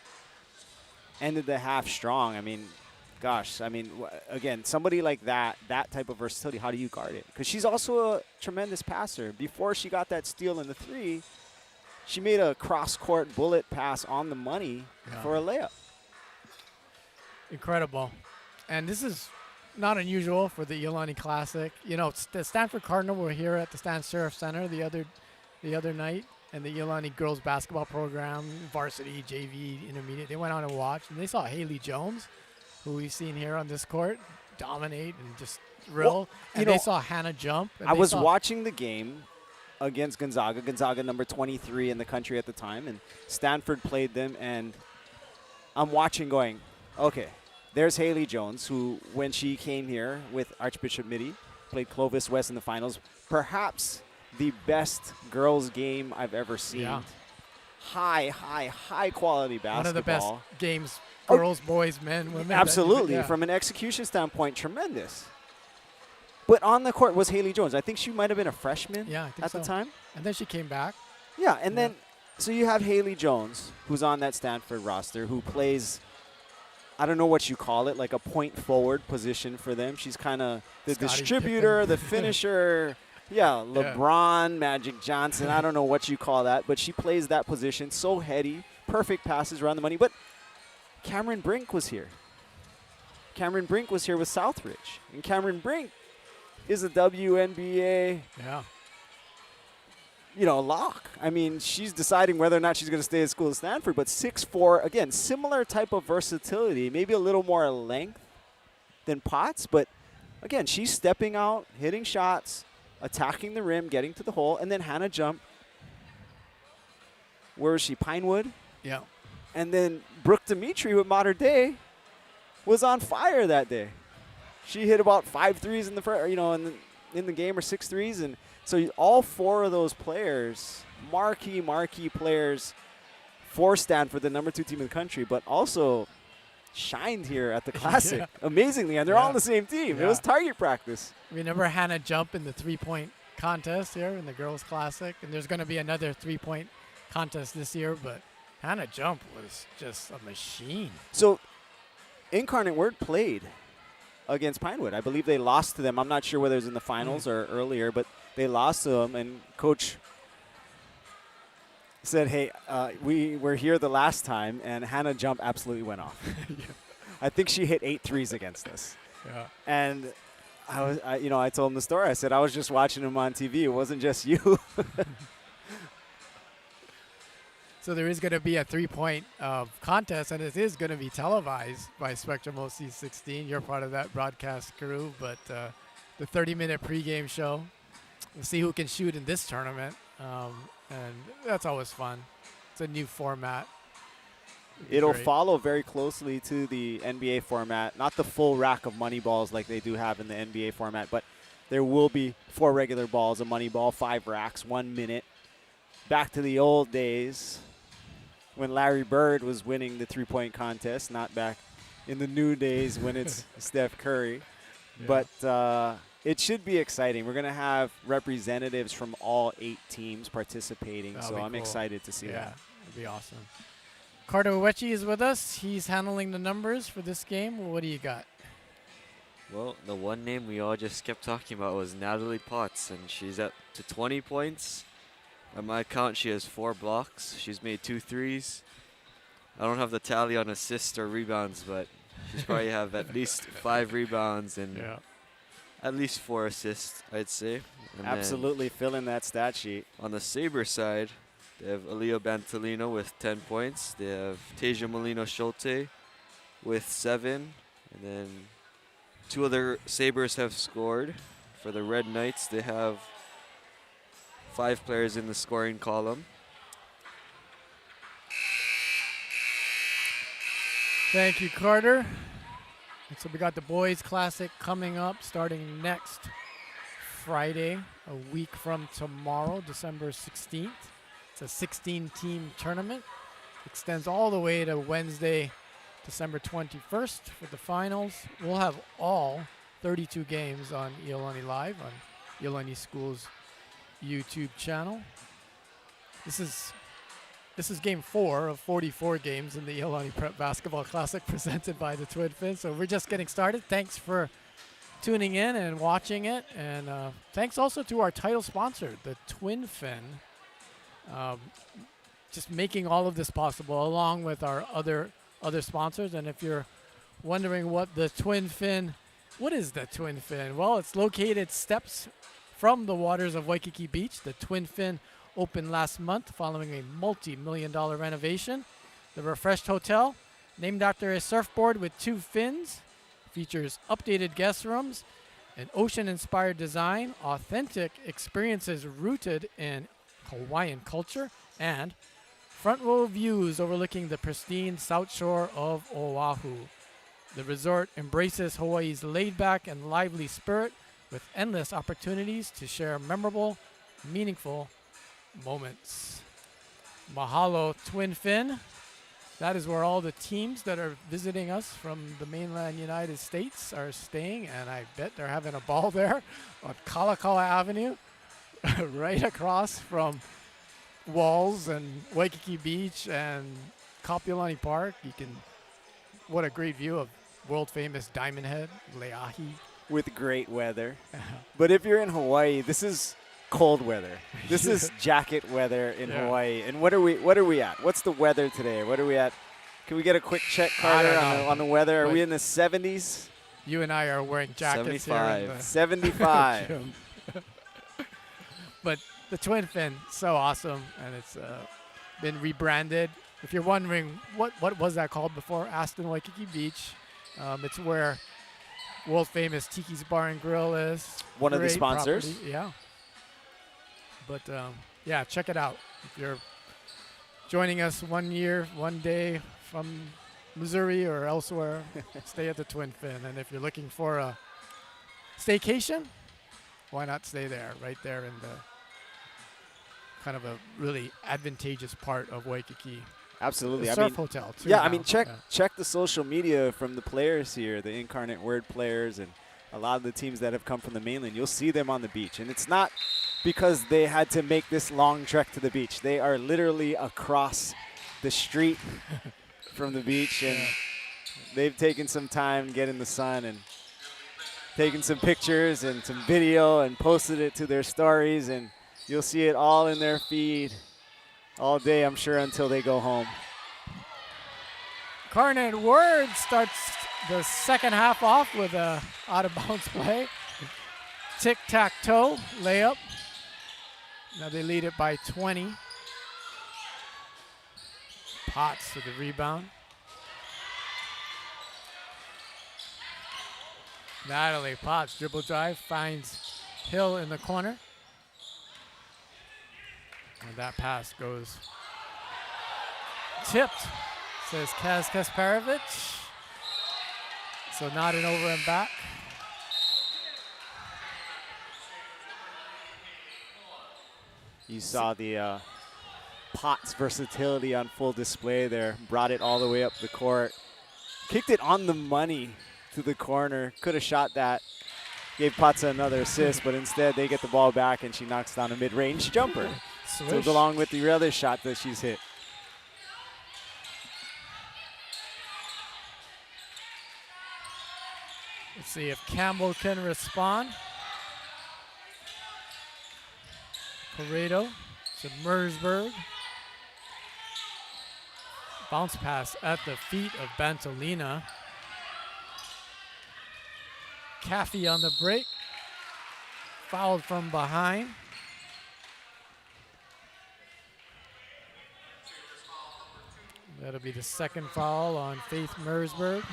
ended the half strong. I mean, gosh, I mean, again, somebody like that type of versatility, how do you guard it? Because she's also a tremendous passer. Before she got that steal in the 3, she made a cross-court bullet pass on the money for a layup. Incredible. And this is not unusual for the Iolani Classic. You know, the Stanford Cardinal were here at the Stan Sheriff Center the other night, and the Iolani girls basketball program, varsity, JV, intermediate, they went out and watched, and they saw Haley Jones, who we've seen here on this court, dominate and just thrill. Well, and they saw Hannah jump. I was watching the game against Gonzaga number 23 in the country at the time, and Stanford played them, and I'm watching going, okay, there's Haley Jones, who when she came here with Archbishop Mitty, played Clovis West in the finals, perhaps the best girls game I've ever seen. Yeah. High quality basketball. One of the best games, girls, boys, men, women. Absolutely. From an execution standpoint, tremendous. But on the court was Haley Jones. I think she might have been a freshman at the time. And then she came back. Yeah, and then so you have Haley Jones, who's on that Stanford roster, who plays, I don't know what you call it, like a point forward position for them. She's kind of the distributor, the finisher. LeBron, Magic Johnson, I don't know what you call that, but she plays that position. So heady, perfect passes around the money. But Cameron Brink was here. Cameron Brink was here with Southridge. And Cameron Brink is a WNBA lock. I mean, she's deciding whether or not she's going to stay at school at Stanford, but 6'4", again, similar type of versatility, maybe a little more length than Potts, but again, she's stepping out, hitting shots, attacking the rim, getting to the hole, and then Hannah jump. Where was she? Pinewood? Yeah. And then Brooke Dimitri with Mater Dei was on fire that day. She hit about 5 threes in the in the game, or 6 threes, and so all 4 of those players, marquee players for Stanford, the number 2 team in the country, but also shined here at the Classic amazingly, and they're all on the same team. It was target practice. Remember Hannah jump in the 3-point contest here in the girls' classic, and there's going to be another 3-point contest this year. But Hannah Jump was just a machine. So, Incarnate Word played against Pinewood. I believe they lost to them. I'm not sure whether it was in the finals or earlier, but they lost to them. And Coach said, "Hey, we were here the last time, and Hannah Jump absolutely went off. I think she hit 8 threes against us." Yeah. And I told him the story. I said, I was just watching him on TV. It wasn't just you. So there is going to be a 3-point contest, and it is going to be televised by Spectrum OC16. You're part of that broadcast crew, but the 30-minute pregame show. We'll see who can shoot in this tournament, and that's always fun. It's a new format. It'll Great. follow very closely to the NBA format, not the full rack of money balls like they do have in the NBA format, but there will be 4 regular balls, a money ball, 5 racks, 1 minute. Back to the old days when Larry Bird was winning the 3-point contest, not back in the new days when it's Steph Curry. Yeah. But it should be exciting. We're going to have representatives from all 8 teams participating, That'll so be I'm cool. excited to see that. It'd be awesome. Carter Wechi is with us. He's handling the numbers for this game. What do you got? Well, the one name we all just kept talking about was Natalie Potts, and she's up to 20 points. At my count, she has 4 blocks. She's made 2 threes. I don't have the tally on assists or rebounds, but she's probably have at least 5 rebounds and at least 4 assists, I'd say. And Absolutely filling that stat sheet. on the Sabre side, they have Aliyah Bantolino with 10 points. They have Tasia Molino-Schulte with 7. And then 2 other Sabres have scored. For the Red Knights, they have 5 players in the scoring column. Thank you, Carter. And so we got the Boys Classic coming up starting next Friday, a week from tomorrow, December 16th. It's a 16-team tournament. Extends all the way to Wednesday, December 21st for the finals. We'll have all 32 games on Iolani Live on Iolani School's YouTube channel. This is game 4 of 44 games in the Iolani Prep Basketball Classic presented by the Twin Fin. So we're just getting started. Thanks for tuning in and watching it. And thanks also to our title sponsor, the Twin Fin, just making all of this possible along with our other sponsors. And if you're wondering what the Twin Fin, what is the Twin Fin? Well, it's located steps from the waters of Waikiki Beach. The Twin Fin opened last month following a multi-million-dollar renovation. The refreshed hotel, named after a surfboard with 2 fins, features updated guest rooms, an ocean-inspired design, authentic experiences rooted in Hawaiian culture, and front row views overlooking the pristine south shore of Oahu. The resort embraces Hawaii's laid-back and lively spirit with endless opportunities to share memorable, meaningful moments. Mahalo, Twin Fin. That is where all the teams that are visiting us from the mainland United States are staying, and I bet they're having a ball there on Kalakaua Avenue, right across from Walls and Waikiki Beach and Kapiolani Park. What a great view of world-famous Diamond Head, Leahi. With great weather. But if you're in Hawaii, this is cold weather. This is jacket weather in Hawaii. And what are we at? What's the weather today? What are we at? Can we get a quick check, Carter, on the weather? Are we in the 70s? You and I are wearing jackets 75. here. In the 75. But the Twin Fin, so awesome, and it's been rebranded. If you're wondering what was that called before, Aston Waikiki Beach. It's where world famous Tiki's Bar and Grill is. One of the Great sponsors. property, yeah. But yeah, check it out. If you're joining us one day from Missouri or elsewhere, stay at the Twin Fin. And if you're looking for a staycation, why not stay there, right there in the kind of a really advantageous part of Waikiki. Absolutely. The surf hotel, too. Yeah, now. I mean, check the social media from the players here, the Incarnate Word players, and a lot of the teams that have come from the mainland. You'll see them on the beach. And it's not because they had to make this long trek to the beach. They are literally across the street from the beach, and they've taken some time to get in the sun and taken some pictures and some video and posted it to their stories, and you'll see it all in their feed all day, I'm sure, until they go home. Incarnate Word starts the second half off with a out-of-bounds play. Tic-tac-toe layup. Now they lead it by 20. Potts with the rebound. Natalie Potts, dribble drive, finds Hill in the corner. And that pass goes tipped, says Kaz Kasparovich. So not an over and back. You saw the Potts' versatility on full display there. Brought it all the way up the court. Kicked it on the money to the corner. Could have shot that. Gave Potts another assist, but instead they get the ball back and she knocks down a mid-range jumper. Goes along with the other shot that she's hit. Let's see if Campbell can respond. Pareto to Mersberg. Bounce pass at the feet of Bantolina. Caffey on the break. Fouled from behind. That'll be the second foul on Faith Mersberg.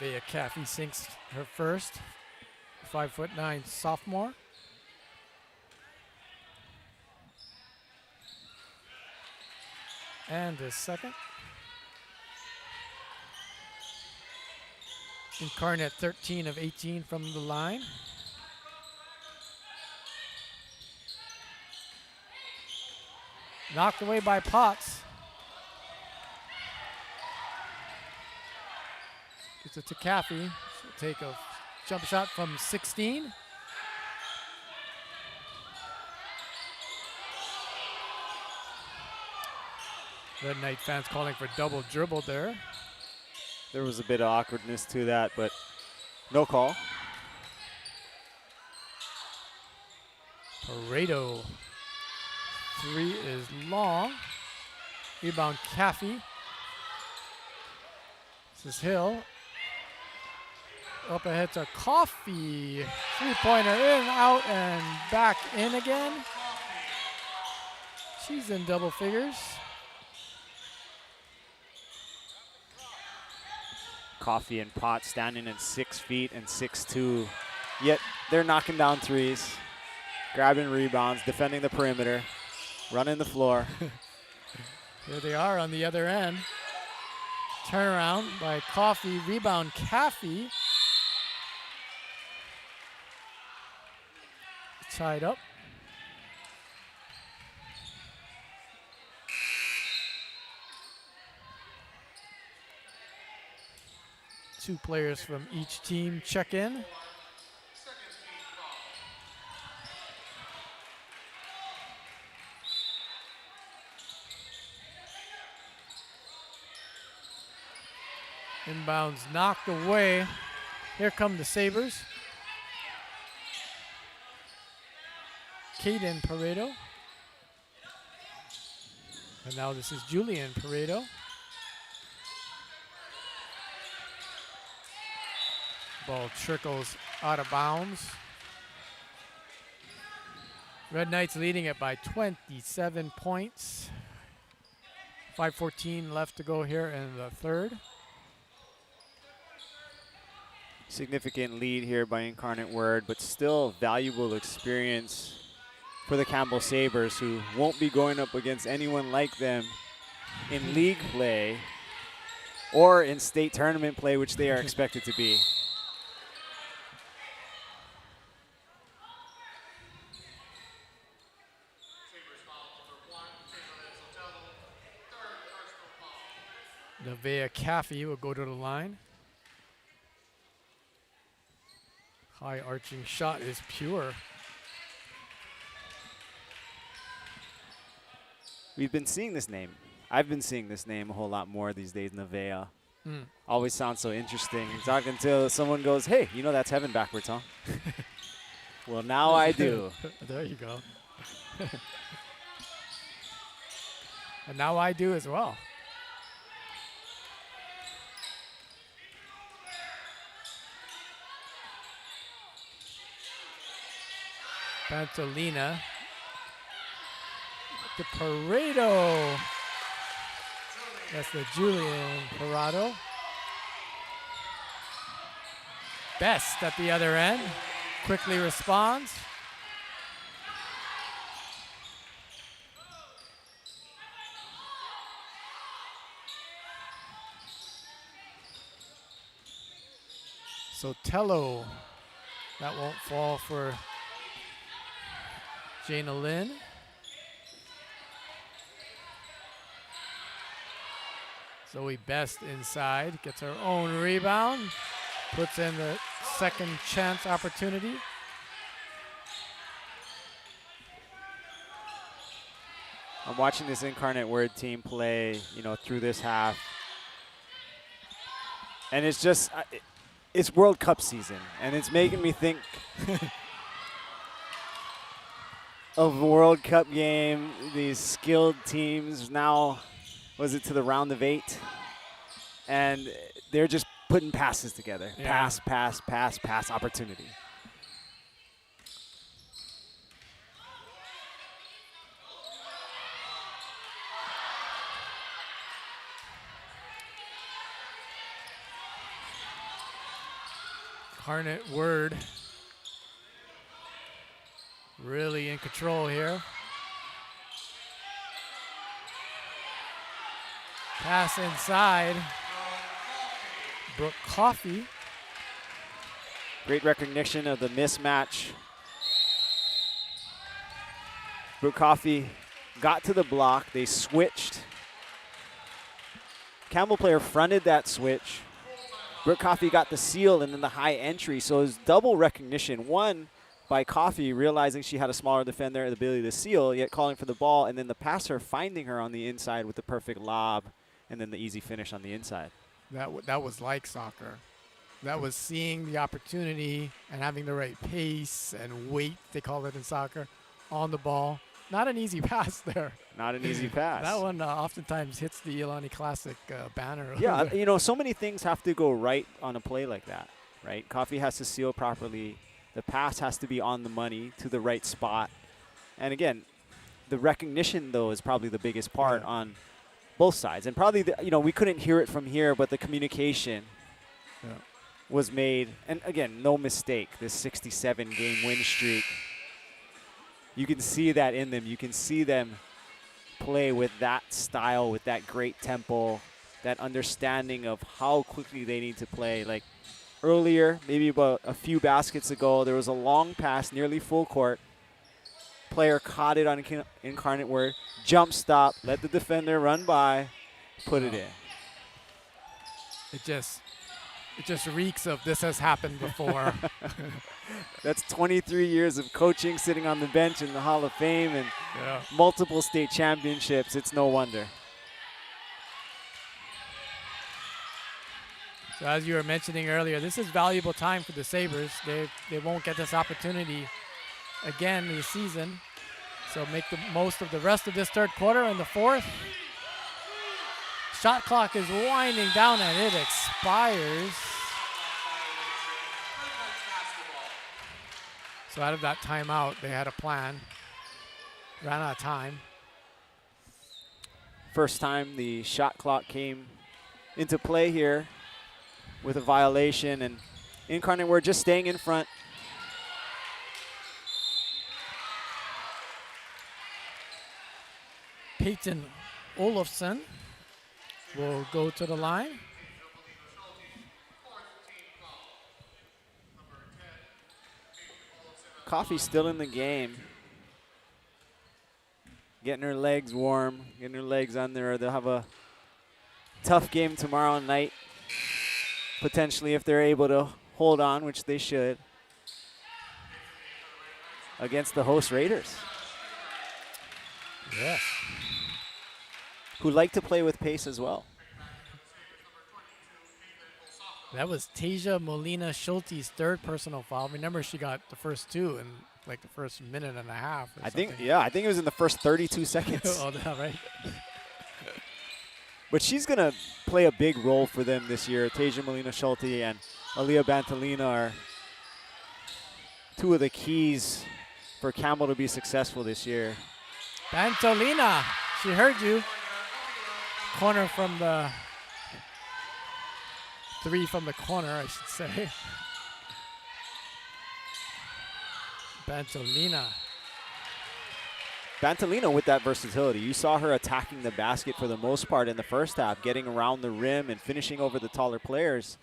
Evea Caffey sinks her first. 5'9" sophomore. And the second. Incarnate 13 of 18 from the line. Knocked away by Potts. Gets it to Caffey. She'll take a jump shot from 16. Red Knight fans calling for double dribble there. There was a bit of awkwardness to that, but no call. Pareto. Three is long. Rebound Caffey. This is Hill. Up ahead to Coffey. Three-pointer in, out, and back in again. She's in double figures. Coffey and Potts standing at 6 feet and 6'2", yet they're knocking down threes, grabbing rebounds, defending the perimeter, running the floor. Here they are on the other end. Turnaround by Coffey, rebound Caffey. Tied up. Two players from each team check in. Inbounds knocked away. Here come the Sabres. Caden Pareto. And now this is Julian Pareto. Ball trickles out of bounds. Red Knights leading it by 27 points. 5:14 left to go here in the third. Significant lead here by Incarnate Word, but still valuable experience for the Campbell Sabres, who won't be going up against anyone like them in league play or in state tournament play, which they are expected to be. Nevaeh Caffey will go to the line. High arching shot is pure. We've been seeing this name. I've been seeing this name a whole lot more these days, Nevaeh. Mm. Always sounds so interesting. Talking until someone goes, hey, you know that's heaven backwards, huh? Well, now I do. There you go. And now I do as well. Pantolina. The Paredo. That's the Julian Parado. Best at the other end. Quickly responds. Sotelo. That won't fall for Jana Lynn. Zoe Best inside, gets her own rebound, puts in the second chance opportunity. I'm watching this Incarnate Word team play, you know, through this half. And it's just, it's World Cup season. And it's making me think of a World Cup game, these skilled teams now, was it to the round of 8? And they're just putting passes together. Yeah. Pass, pass, pass, pass, opportunity. Incarnate Word really in control here. Pass inside. Brooke Coffey. Great recognition of the mismatch. Brooke Coffey got to the block. They switched. Campbell player fronted that switch. Brooke Coffey got the seal and then the high entry. So it was double recognition. One by Coffey realizing she had a smaller defender and the ability to seal, yet calling for the ball. And then the passer finding her on the inside with the perfect lob and then the easy finish on the inside. That was like soccer. That was seeing the opportunity and having the right pace and weight, they call it in soccer, on the ball. Not an easy pass there. Not an easy pass. That one oftentimes hits the Iolani Classic banner. Yeah, you know, so many things have to go right on a play like that, right? Coffey has to seal properly. The pass has to be on the money to the right spot. And again, the recognition, though, is probably the biggest part on both sides. And probably, you know, we couldn't hear it from here, but the communication was made. And again, no mistake, this 67-game win streak. You can see that in them. You can see them play with that style, with that great tempo, that understanding of how quickly they need to play. Like earlier, maybe about a few baskets ago, there was a long pass, nearly full court. Player caught it on Incarnate Word, jump stop, let the defender run by, put it in. It just reeks of this has happened before. That's 23 years of coaching, sitting on the bench in the Hall of Fame, and multiple state championships. It's no wonder. So as you were mentioning earlier, this is valuable time for the Sabres. They won't get this opportunity again this season. So make the most of the rest of this third quarter. And the fourth, shot clock is winding down and it expires. So out of that timeout, they had a plan. Ran out of time. First time the shot clock came into play here with a violation, and Incarnate Word just staying in front. Peyton Olofsson will go to the line. Coffey's still in the game. Getting her legs warm, getting her legs under her. They'll have a tough game tomorrow night, potentially, if they're able to hold on, which they should, against the host Raiders, Yes. who like to play with pace as well. That was Tasia Molina Schulte's third personal foul. Remember, she got the first two in like the first minute and a half. Or I something. think it was in the first 32 seconds. Oh, no, right. But she's going to play a big role for them this year. Tasia Molina Schulte and Aaliyah Bantalina are two of the keys for Campbell to be successful this year. Bantolina, she heard you. Corner from the three from the corner, I should say. Bantolina. Bantalina with that versatility. You saw her attacking the basket for the most part in the first half, getting around the rim and finishing over the taller players.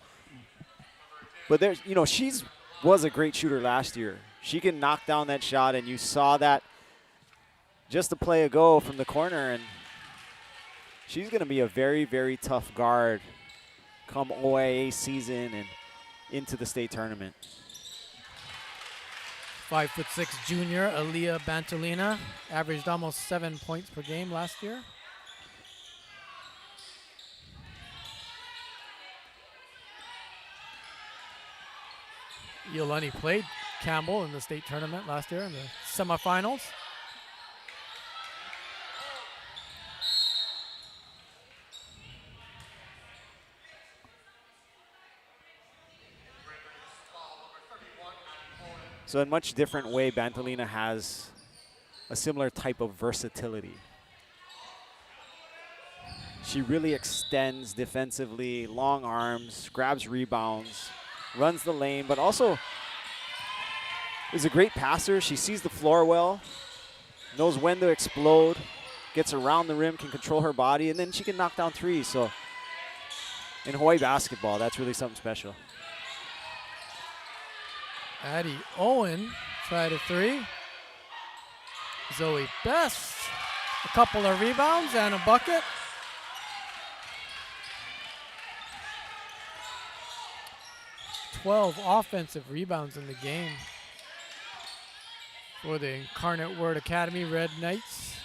But there's, she's was a great shooter last year. She can knock down that shot, and you saw that just a play ago from the corner, and she's going to be a very, very tough guard come OIA season and into the state tournament. 5'6" junior Aaliyah Bantolina averaged almost 7 points per game last year. Iolani played Campbell in the state tournament last year in the semifinals. So in much different way, Bantolina has a similar type of versatility. She really extends defensively, long arms, grabs rebounds, runs the lane, but also is a great passer. She sees the floor well, knows when to explode, gets around the rim, can control her body, and then she can knock down threes. So in Hawaii basketball, that's really something special. Addie Owen tried a three. Zoe Best, a couple of rebounds and a bucket. "12 offensive rebounds in the game for the Incarnate Word Academy Red Knights.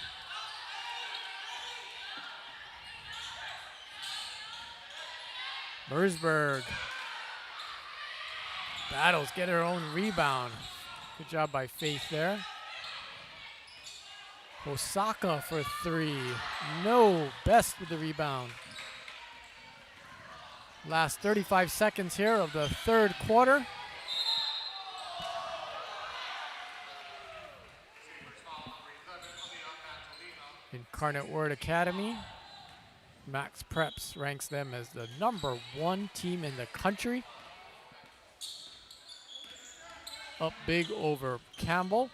Mersberg battles, get her own rebound. Good job by Faith there. Osaka for three. No, Best with the rebound. Last 35 seconds here of the third quarter. Incarnate Word Academy. Max Preps ranks them as the #1 team in the country. Up big over Campbell.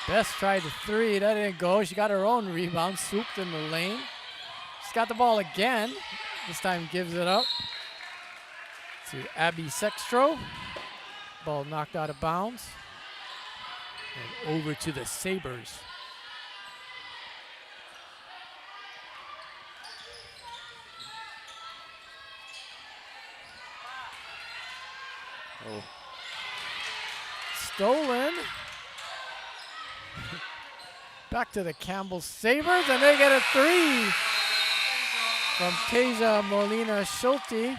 Best tried the three, that didn't go. She got her own rebound, swooped in the lane. She's got the ball again. This time gives it up to Abby Sextro. Ball knocked out of bounds. And over to the Sabres. Oh. Stolen. Back to the Campbell Sabres, and they get a three from Tasia Molina Schulte.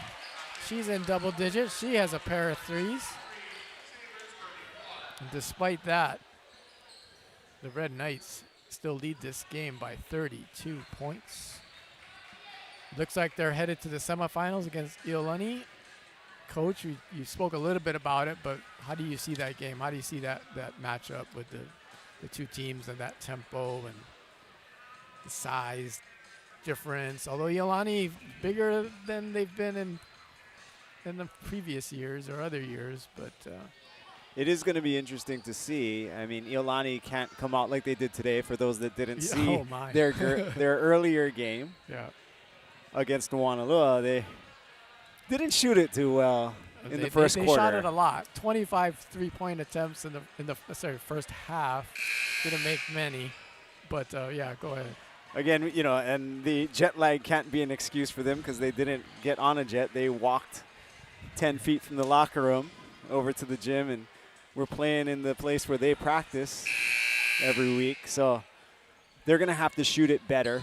She's in double digits. She has a pair of threes. And despite that, the Red Knights still lead this game by 32 points. Looks like they're headed to the semifinals against Iolani. Coach, you spoke a little bit about it, but how do you see that game? How do you see that matchup with the two teams and that tempo and the size difference? Although Iolani bigger than they've been in the previous years or other years, but it is going to be interesting to see. I mean, Iolani can't come out like they did today. For those that didn't see their earlier game against Moanalua, they didn't shoot it too well in the first quarter. They shot it a lot. 25 three-point attempts in the first half. Didn't make many. But yeah, go ahead. Again, you know, and the jet lag can't be an excuse for them because they didn't get on a jet. They walked 10 feet from the locker room over to the gym, and we're playing in the place where they practice every week. So they're going to have to shoot it better.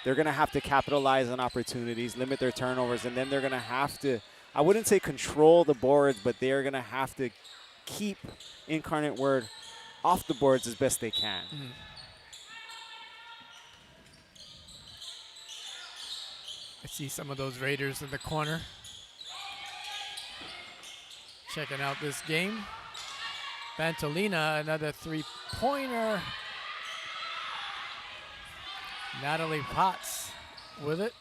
They're going to have to capitalize on opportunities, limit their turnovers, and then they're going to have to, I wouldn't say control the boards, but they are going to have to keep Incarnate Word off the boards as best they can. Mm. I see some of those Raiders in the corner checking out this game. Bantolina, another three-pointer. Natalie Potts with it.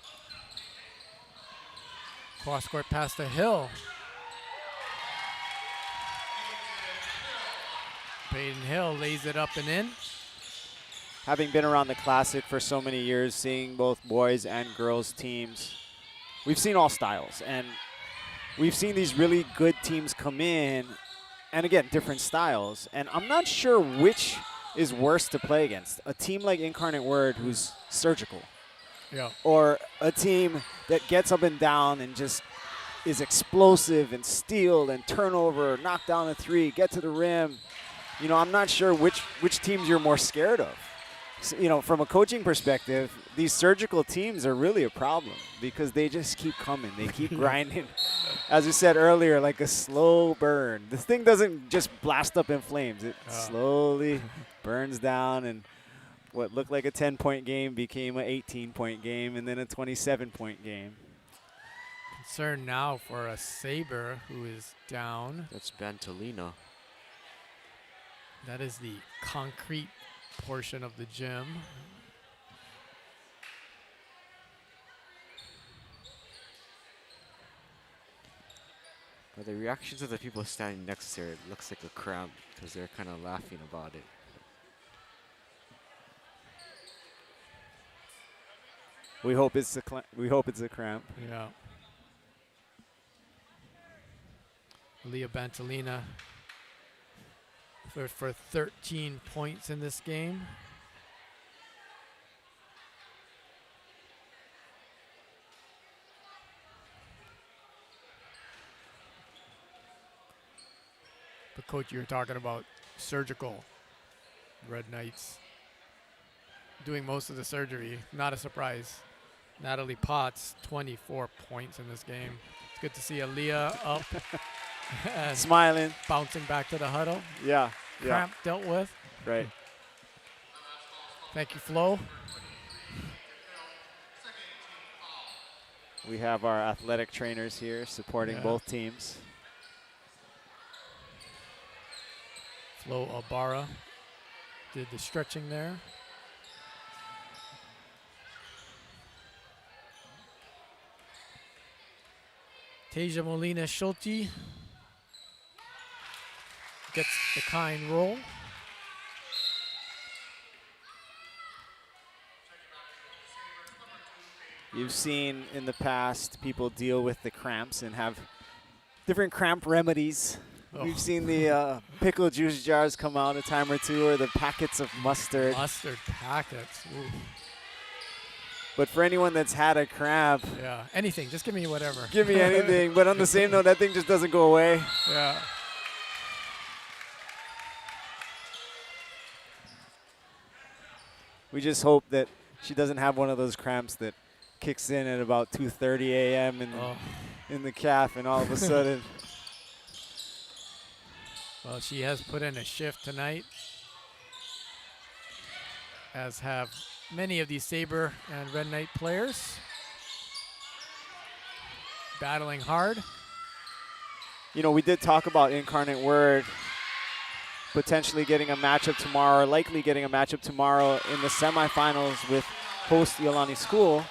Cross-court pass to Hill. Peyton Hill lays it up and in. Having been around the Classic for so many years, seeing both boys and girls teams, we've seen all styles. And we've seen these really good teams come in, and again, different styles. And I'm not sure which is worse to play against. A team like Incarnate Word who's surgical. Yeah. Or a team that gets up and down and just is explosive and steal and turnover, knock down a three, get to the rim. You know, I'm not sure which teams you're more scared of. So, you know, from a coaching perspective, these surgical teams are really a problem because they just keep coming. They keep grinding. As we said earlier, like a slow burn. This thing doesn't just blast up in flames. It slowly burns down, and what looked like a 10-point game became an 18-point game and then a 27-point game. Concern now for a Sabre who is down. That's Bantolina. That is the concrete portion of the gym. But the reactions of the people standing next to her, it looks like a cramp because they're kind of laughing about it. We hope it's a cramp. Yeah. Leah Bantolina for 13 points in this game. But coach, you were talking about surgical. Red Knights doing most of the surgery. Not a surprise. Natalie Potts, 24 points in this game. It's good to see Aaliyah up and Smiling. bouncing back to the huddle. Yeah. Cramp dealt with. Right. Thank you, Flo. We have our athletic trainers here supporting both teams. Flo Abara did the stretching there. Tasia Molina Schulte gets the kind roll. You've seen in the past people deal with the cramps and have different cramp remedies. Oh. We've seen the pickle juice jars come out a time or two, or the packets of mustard. Mustard packets. Ooh. But for anyone that's had a cramp, Yeah, anything. Just give me whatever. give me anything. But on the same note, that thing just doesn't go away. Yeah. We just hope that she doesn't have one of those cramps that kicks in at about 2:30 a.m. in the calf, and all of a sudden. Well, she has put in a shift tonight, as have many of these Sabre and Red Knight players. Battling hard. You know, we did talk about Incarnate Word potentially getting a matchup tomorrow, or likely getting a matchup tomorrow in the semifinals with host Iolani School.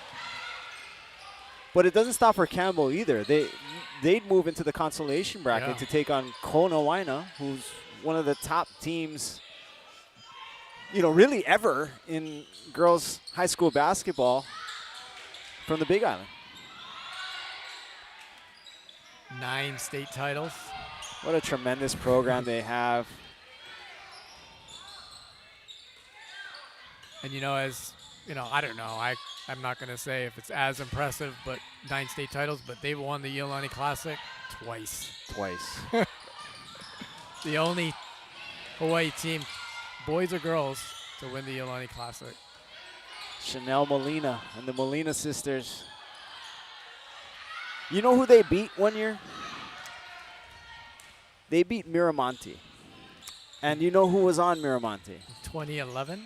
But it doesn't stop for Campbell either. They'd move into the consolation bracket to take on Konawaena, who's one of the top teams, you know, really ever in girls high school basketball from the Big Island. 9 state titles. What a tremendous program they have. And, as, I don't know. I'm not going to say if it's as impressive, but 9 state titles, but they've won the Iolani Classic twice. The only Hawaii team, boys or girls, to win the Iolani Classic. Chanel Molina and the Molina sisters. You know who they beat one year? They beat Miramonte. And you know who was on Miramonte? 2011?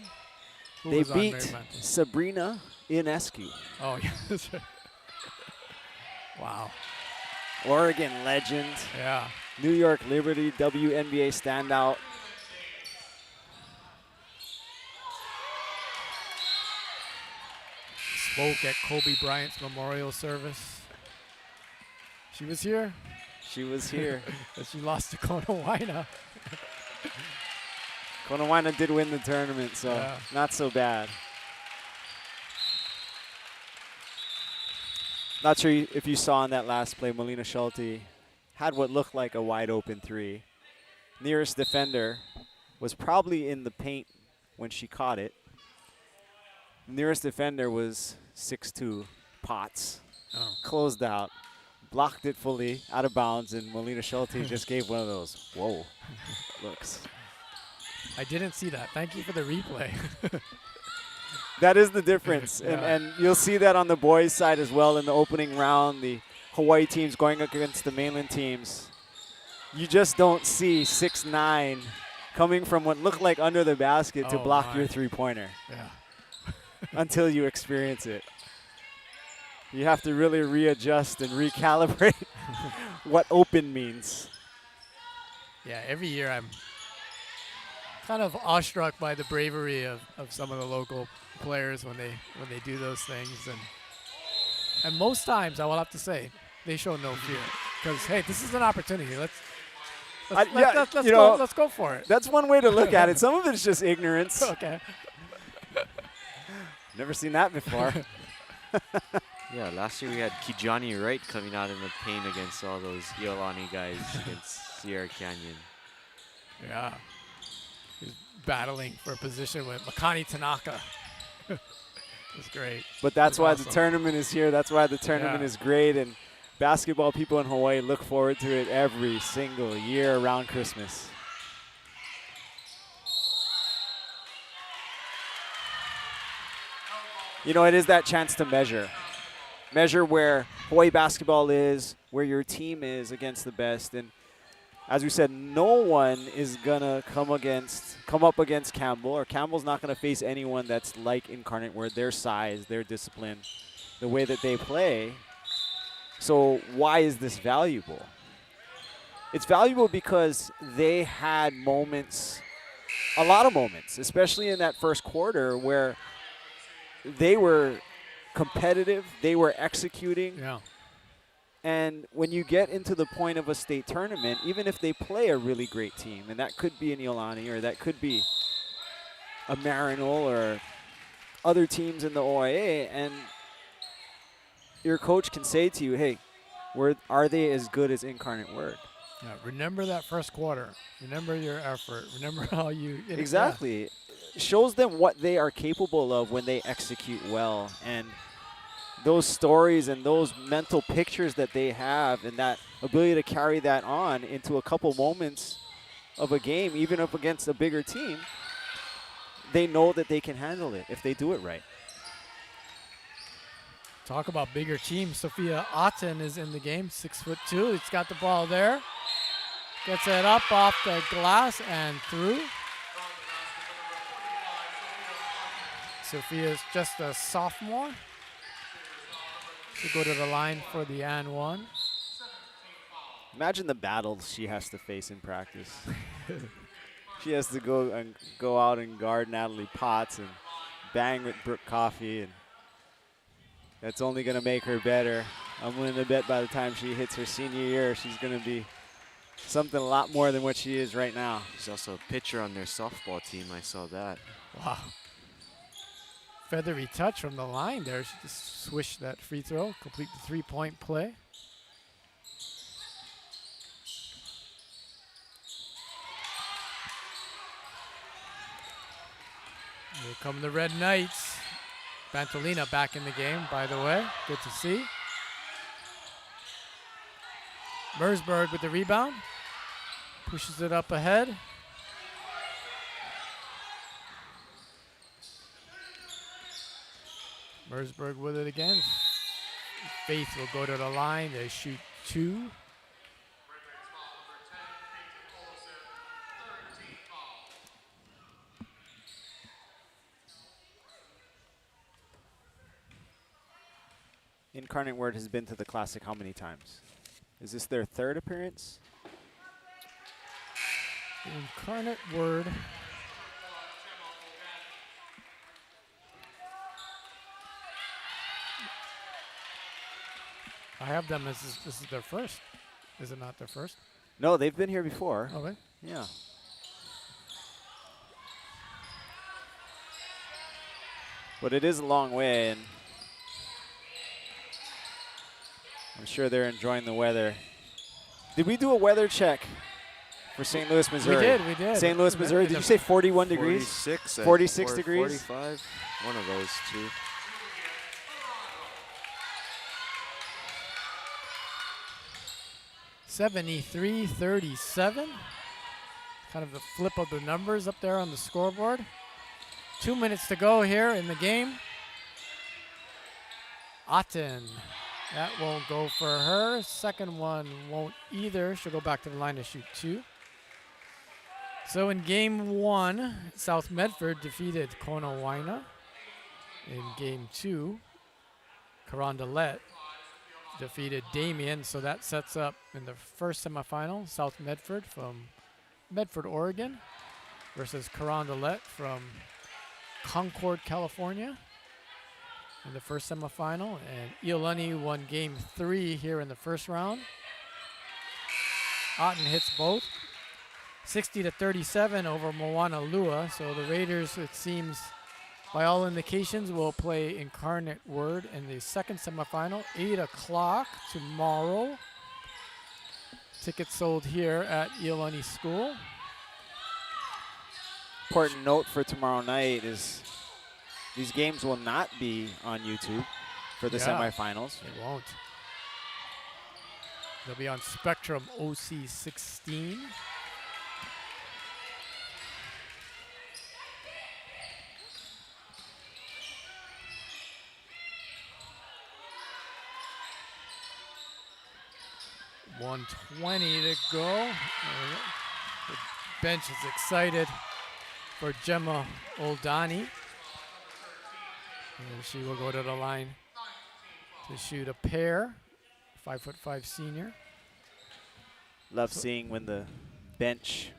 Who They was on beat Miramonte? Sabrina Ionescu. Oh, yeah. That's right. Wow. Oregon legend. Yeah. New York Liberty WNBA standout. Spoke at Kobe Bryant's memorial service. She was here. She was here. But she lost to Konawaena. Konawaena did win the tournament, so Yeah. not so bad. Not sure if you saw in that last play, Melina Schulte had what looked like a wide open 3. Nearest defender was probably in the paint when she caught it. Nearest defender was 6'2", Potts. Oh. Closed out, blocked it fully, out of bounds, and Melina Schulte just gave one of those, whoa, looks. I didn't see that. Thank you for the replay. That is the difference, Yeah. and you'll see that on the boys' side as well in the opening round, the Hawaii teams going against the mainland teams. You just don't see 6'9" coming from what looked like under the basket to Oh, block my. your three-pointer Yeah. until you experience it. You have to really readjust and recalibrate what open means. Yeah, every year I'm kind of awestruck by the bravery of some of the local players when they do those things, and most times I will have to say they show no fear because hey, this is an opportunity. Let's go for it. That's one way to look at it. Some of it's just ignorance. Okay. Never seen that before. Yeah, last year we had Kijani Wright coming out in the paint against all those Iolani guys against Sierra Canyon. Yeah. He's battling for a position with Makani Tanaka. It's great. But that's why awesome. the tournament is here. That's why the tournament Yeah. is great. And basketball people in Hawaii look forward to it every single year around Christmas. You know, it is that chance to measure. Measure where Hawaii basketball is, where your team is against the best. And as we said, no one is going to come up against Campbell, or Campbell's not going to face anyone that's like Incarnate Word, their size, their discipline, the way that they play. So why is this valuable? It's valuable because they had moments, a lot of moments, especially in that first quarter where they were competitive, they were executing. Yeah. And when you get into the point of a state tournament, even if they play a really great team, and that could be an Iolani or that could be a Marinol or other teams in the OIA, and your coach can say to you, hey, are they as good as Incarnate Word? Yeah. Remember that first quarter. Remember your effort. Remember how you Exactly. Shows them what they are capable of when they execute well. And those stories and those mental pictures that they have and that ability to carry that on into a couple moments of a game, even up against a bigger team, they know that they can handle it if they do it right. Talk about bigger teams. Sophia Otten is in the game, 6'2". He's got the ball there. Gets it up off the glass and through. Sophia's just a sophomore. She'll go to the line for the and one. Imagine the battles she has to face in practice. She has to go out and guard Natalie Potts and bang with Brooke Coffey, and that's only going to make her better. I'm willing to bet by the time she hits her senior year, she's going to be something a lot more than what she is right now. She's also a pitcher on their softball team. I saw that. Wow. Feathery touch from the line there. She just swished that free throw, complete the three-point play. Here come the Red Knights. Bantolina back in the game, by the way. Good to see. Mersberg with the rebound. Pushes it up ahead. Mersberg with it again. Faith will go to the line. They shoot 2. Incarnate Word has been to the Classic how many times? Is this their 3rd appearance? Incarnate Word. I have them as this is their first. Is it not their first? No, they've been here before. Okay. Yeah. But it is a long way, and I'm sure they're enjoying the weather. Did we do a weather check for St. Louis, Missouri? We did. St. Louis, Missouri. Did you say 41 degrees? 46. 46 or degrees? 45. One of those two. (73-37). Kind of the flip of the numbers up there on the scoreboard. 2 minutes to go here in the game. Otten. That won't go for her. Second one won't either. She'll go back to the line to shoot 2. So in game 1, South Medford defeated Konawaena. In game 2, Carondelet defeated Damien. So that sets up in the first semifinal, South Medford from Medford, Oregon versus Carondelet from Concord, California in the first semifinal. And Iolani won game 3 here in the first round. Otten hits both. 60-37 over Moanalua. So the Raiders, it seems, by all indications, will play Incarnate Word in the second semifinal, 8 o'clock tomorrow. Tickets sold here at Iolani School. Important note for tomorrow night is these games will not be on YouTube for the semifinals. It won't. They'll be on Spectrum OC16. .120 to go. The bench is excited for Gemma Oldani. And she will go to the line to shoot a pair. 5'5" senior. Love seeing when the bench,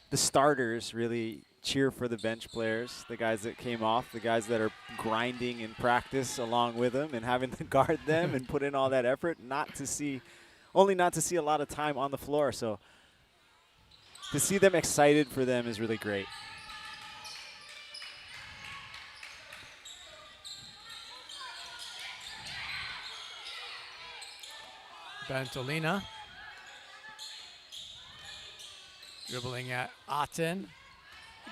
the starters really cheer for the bench players, the guys that came off, the guys that are grinding in practice along with them and having to guard them and put in all that effort, not to see a lot of time on the floor. So to see them excited for them is really great. Bantolina dribbling at Otten.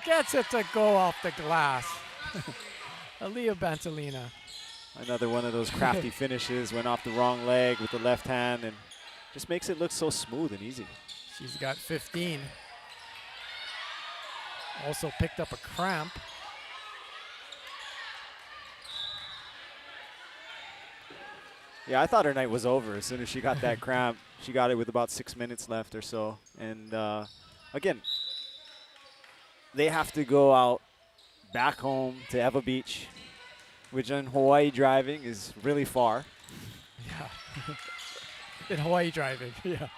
Gets it to go off the glass. Aaliyah Bantolina. Another one of those crafty finishes, went off the wrong leg with the left hand and just makes it look so smooth and easy. She's got 15. Also picked up a cramp. Yeah, I thought her night was over as soon as she got that cramp. She got it with about 6 minutes left or so. And again, they have to go out back home to Eva Beach, which in Hawaii driving is really far. Yeah. In Hawaii driving, yeah.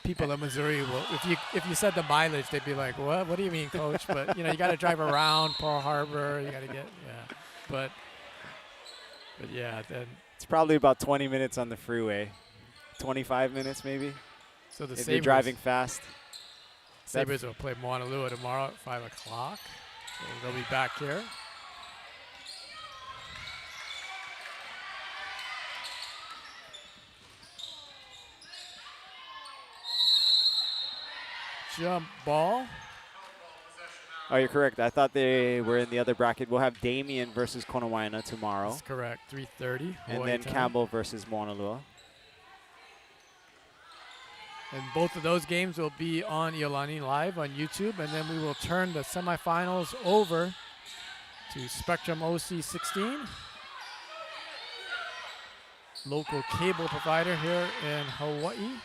People in Missouri will, if you said the mileage, they'd be like, "What? What do you mean, coach?" But you know, you got to drive around Pearl Harbor. You got to get, yeah. But yeah, then It's probably about 20 minutes on the freeway, 25 minutes maybe. so the If you're driving fast. Sabres will play Moanalua tomorrow at 5 o'clock. So they'll be back here. jump ball. Oh, you're correct. I thought they were in the other bracket. We'll have Damien versus Konawaena tomorrow. That's correct. 3:30. And then Campbell versus Moanalua. And both of those games will be on Iolani Live on YouTube. And then we will turn the semifinals over to Spectrum OC 16. Local cable provider here in Hawaii.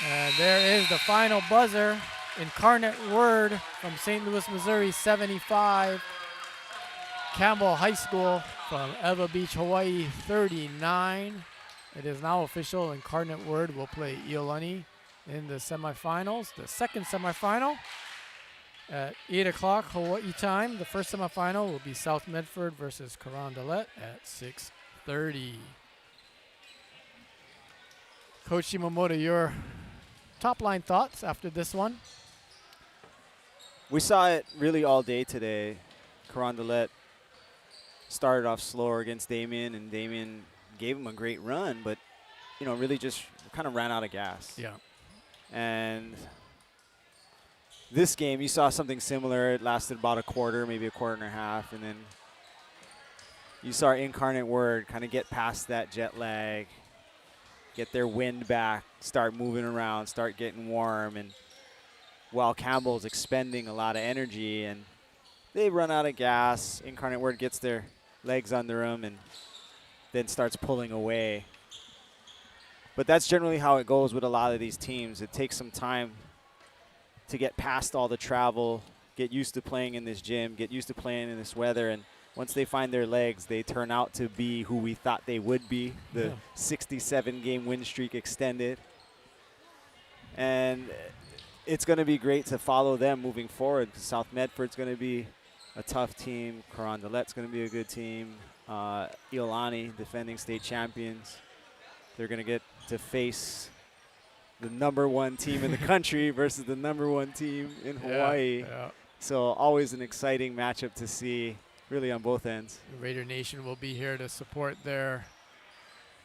And there is the final buzzer. Incarnate Word from St. Louis, Missouri, 75. Campbell High School from Eva Beach, Hawaii, 39. It is now official. Incarnate Word will play Iolani in the semifinals. The second semifinal at 8 o'clock Hawaii time. The first semifinal will be South Medford versus Carondelet at 6:30. Coach Shimamoto, your top line thoughts after this one? We saw it really all day today. Carondelet started off slower against Damien, and Damien gave him a great run, but really just kind of ran out of gas. Yeah. And this game, you saw something similar. It lasted about a quarter, maybe a quarter and a half, and then you saw Incarnate Word kind of get past that jet lag, get their wind back, start moving around, start getting warm, and while Campbell's expending a lot of energy and they run out of gas, Incarnate Word gets their legs under them and then starts pulling away. But that's generally how it goes with a lot of these teams. It takes some time to get past all the travel, get used to playing in this gym, get used to playing in this weather, and once they find their legs, they turn out to be who we thought they would be. The 67-game win streak extended. And it's going to be great to follow them moving forward, because South Medford's going to be a tough team. Carondelet's going to be a good team. Iolani, defending state champions. They're going to get to face the #1 team in the country versus the #1 team in Hawaii. Yeah. So always an exciting matchup to see, really on both ends. Raider Nation will be here to support their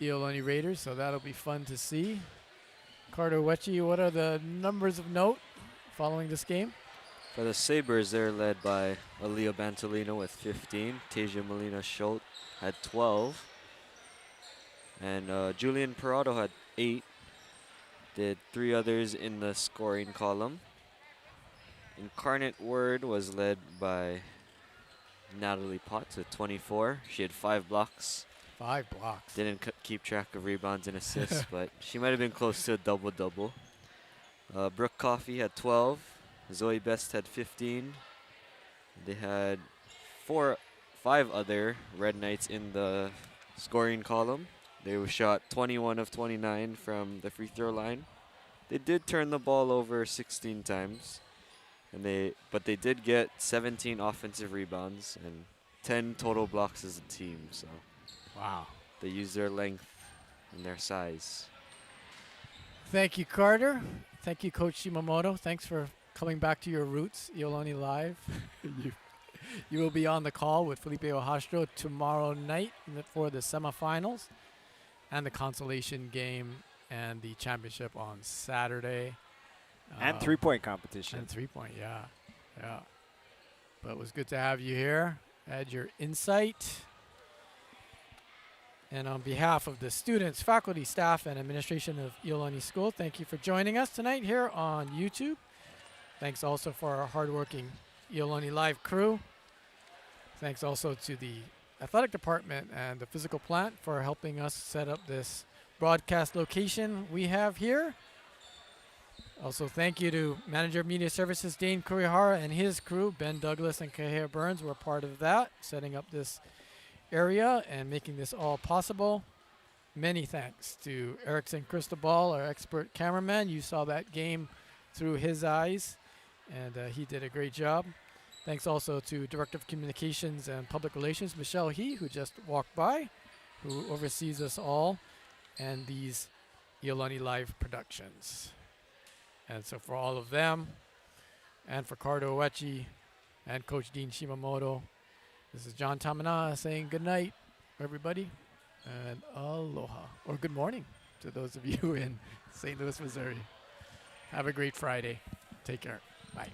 Iolani Raiders, so that'll be fun to see. Konawaena, what are the numbers of note following this game? For the Sabres, they're led by Aaliyah Bantolino with 15. Tasia Molina Schultz had 12. And Julian Parado had 8. Did 3 others in the scoring column. Incarnate Word was led by Natalie Potts with 24. She had 5 blocks. 5 blocks. Didn't keep track of rebounds and assists, but she might have been close to a double-double. Brooke Coffey had 12. Zoe Best had 15. They had 5 other Red Knights in the scoring column. They were shot 21 of 29 from the free throw line. They did turn the ball over 16 times, but they did get 17 offensive rebounds and 10 total blocks as a team. So, wow, they used their length and their size. Thank you, Carter. Thank you, Coach Shimamoto. Thanks for coming back to your roots, Iolani Live. You will be on the call with Felipe Ohastro tomorrow night for the semifinals and the consolation game and the championship on Saturday. And 3-point competition. And 3-point, yeah. But it was good to have you here. Add your insight. And on behalf of the students, faculty, staff, and administration of Iolani School, thank you for joining us tonight here on YouTube. Thanks also for our hardworking Iolani Live crew. Thanks also to the athletic department and the physical plant for helping us set up this broadcast location we have here. Also, thank you to Manager of Media Services Dane Kurihara and his crew. Ben Douglas and Kahea Burns were part of that, setting up this area and making this all possible. Many thanks to Erickson Cristobal, our expert cameraman. You saw that game through his eyes, and he did a great job. Thanks also to Director of Communications and Public Relations, Michelle He, who just walked by, who oversees us all and these Iolani Live productions. And so for all of them, and for Konawaena and Coach Dean Shimamoto, this is John Tamana saying good night, everybody, and aloha, or good morning to to those of you in St. Louis, Missouri. Have a great Friday. Take care. Bye.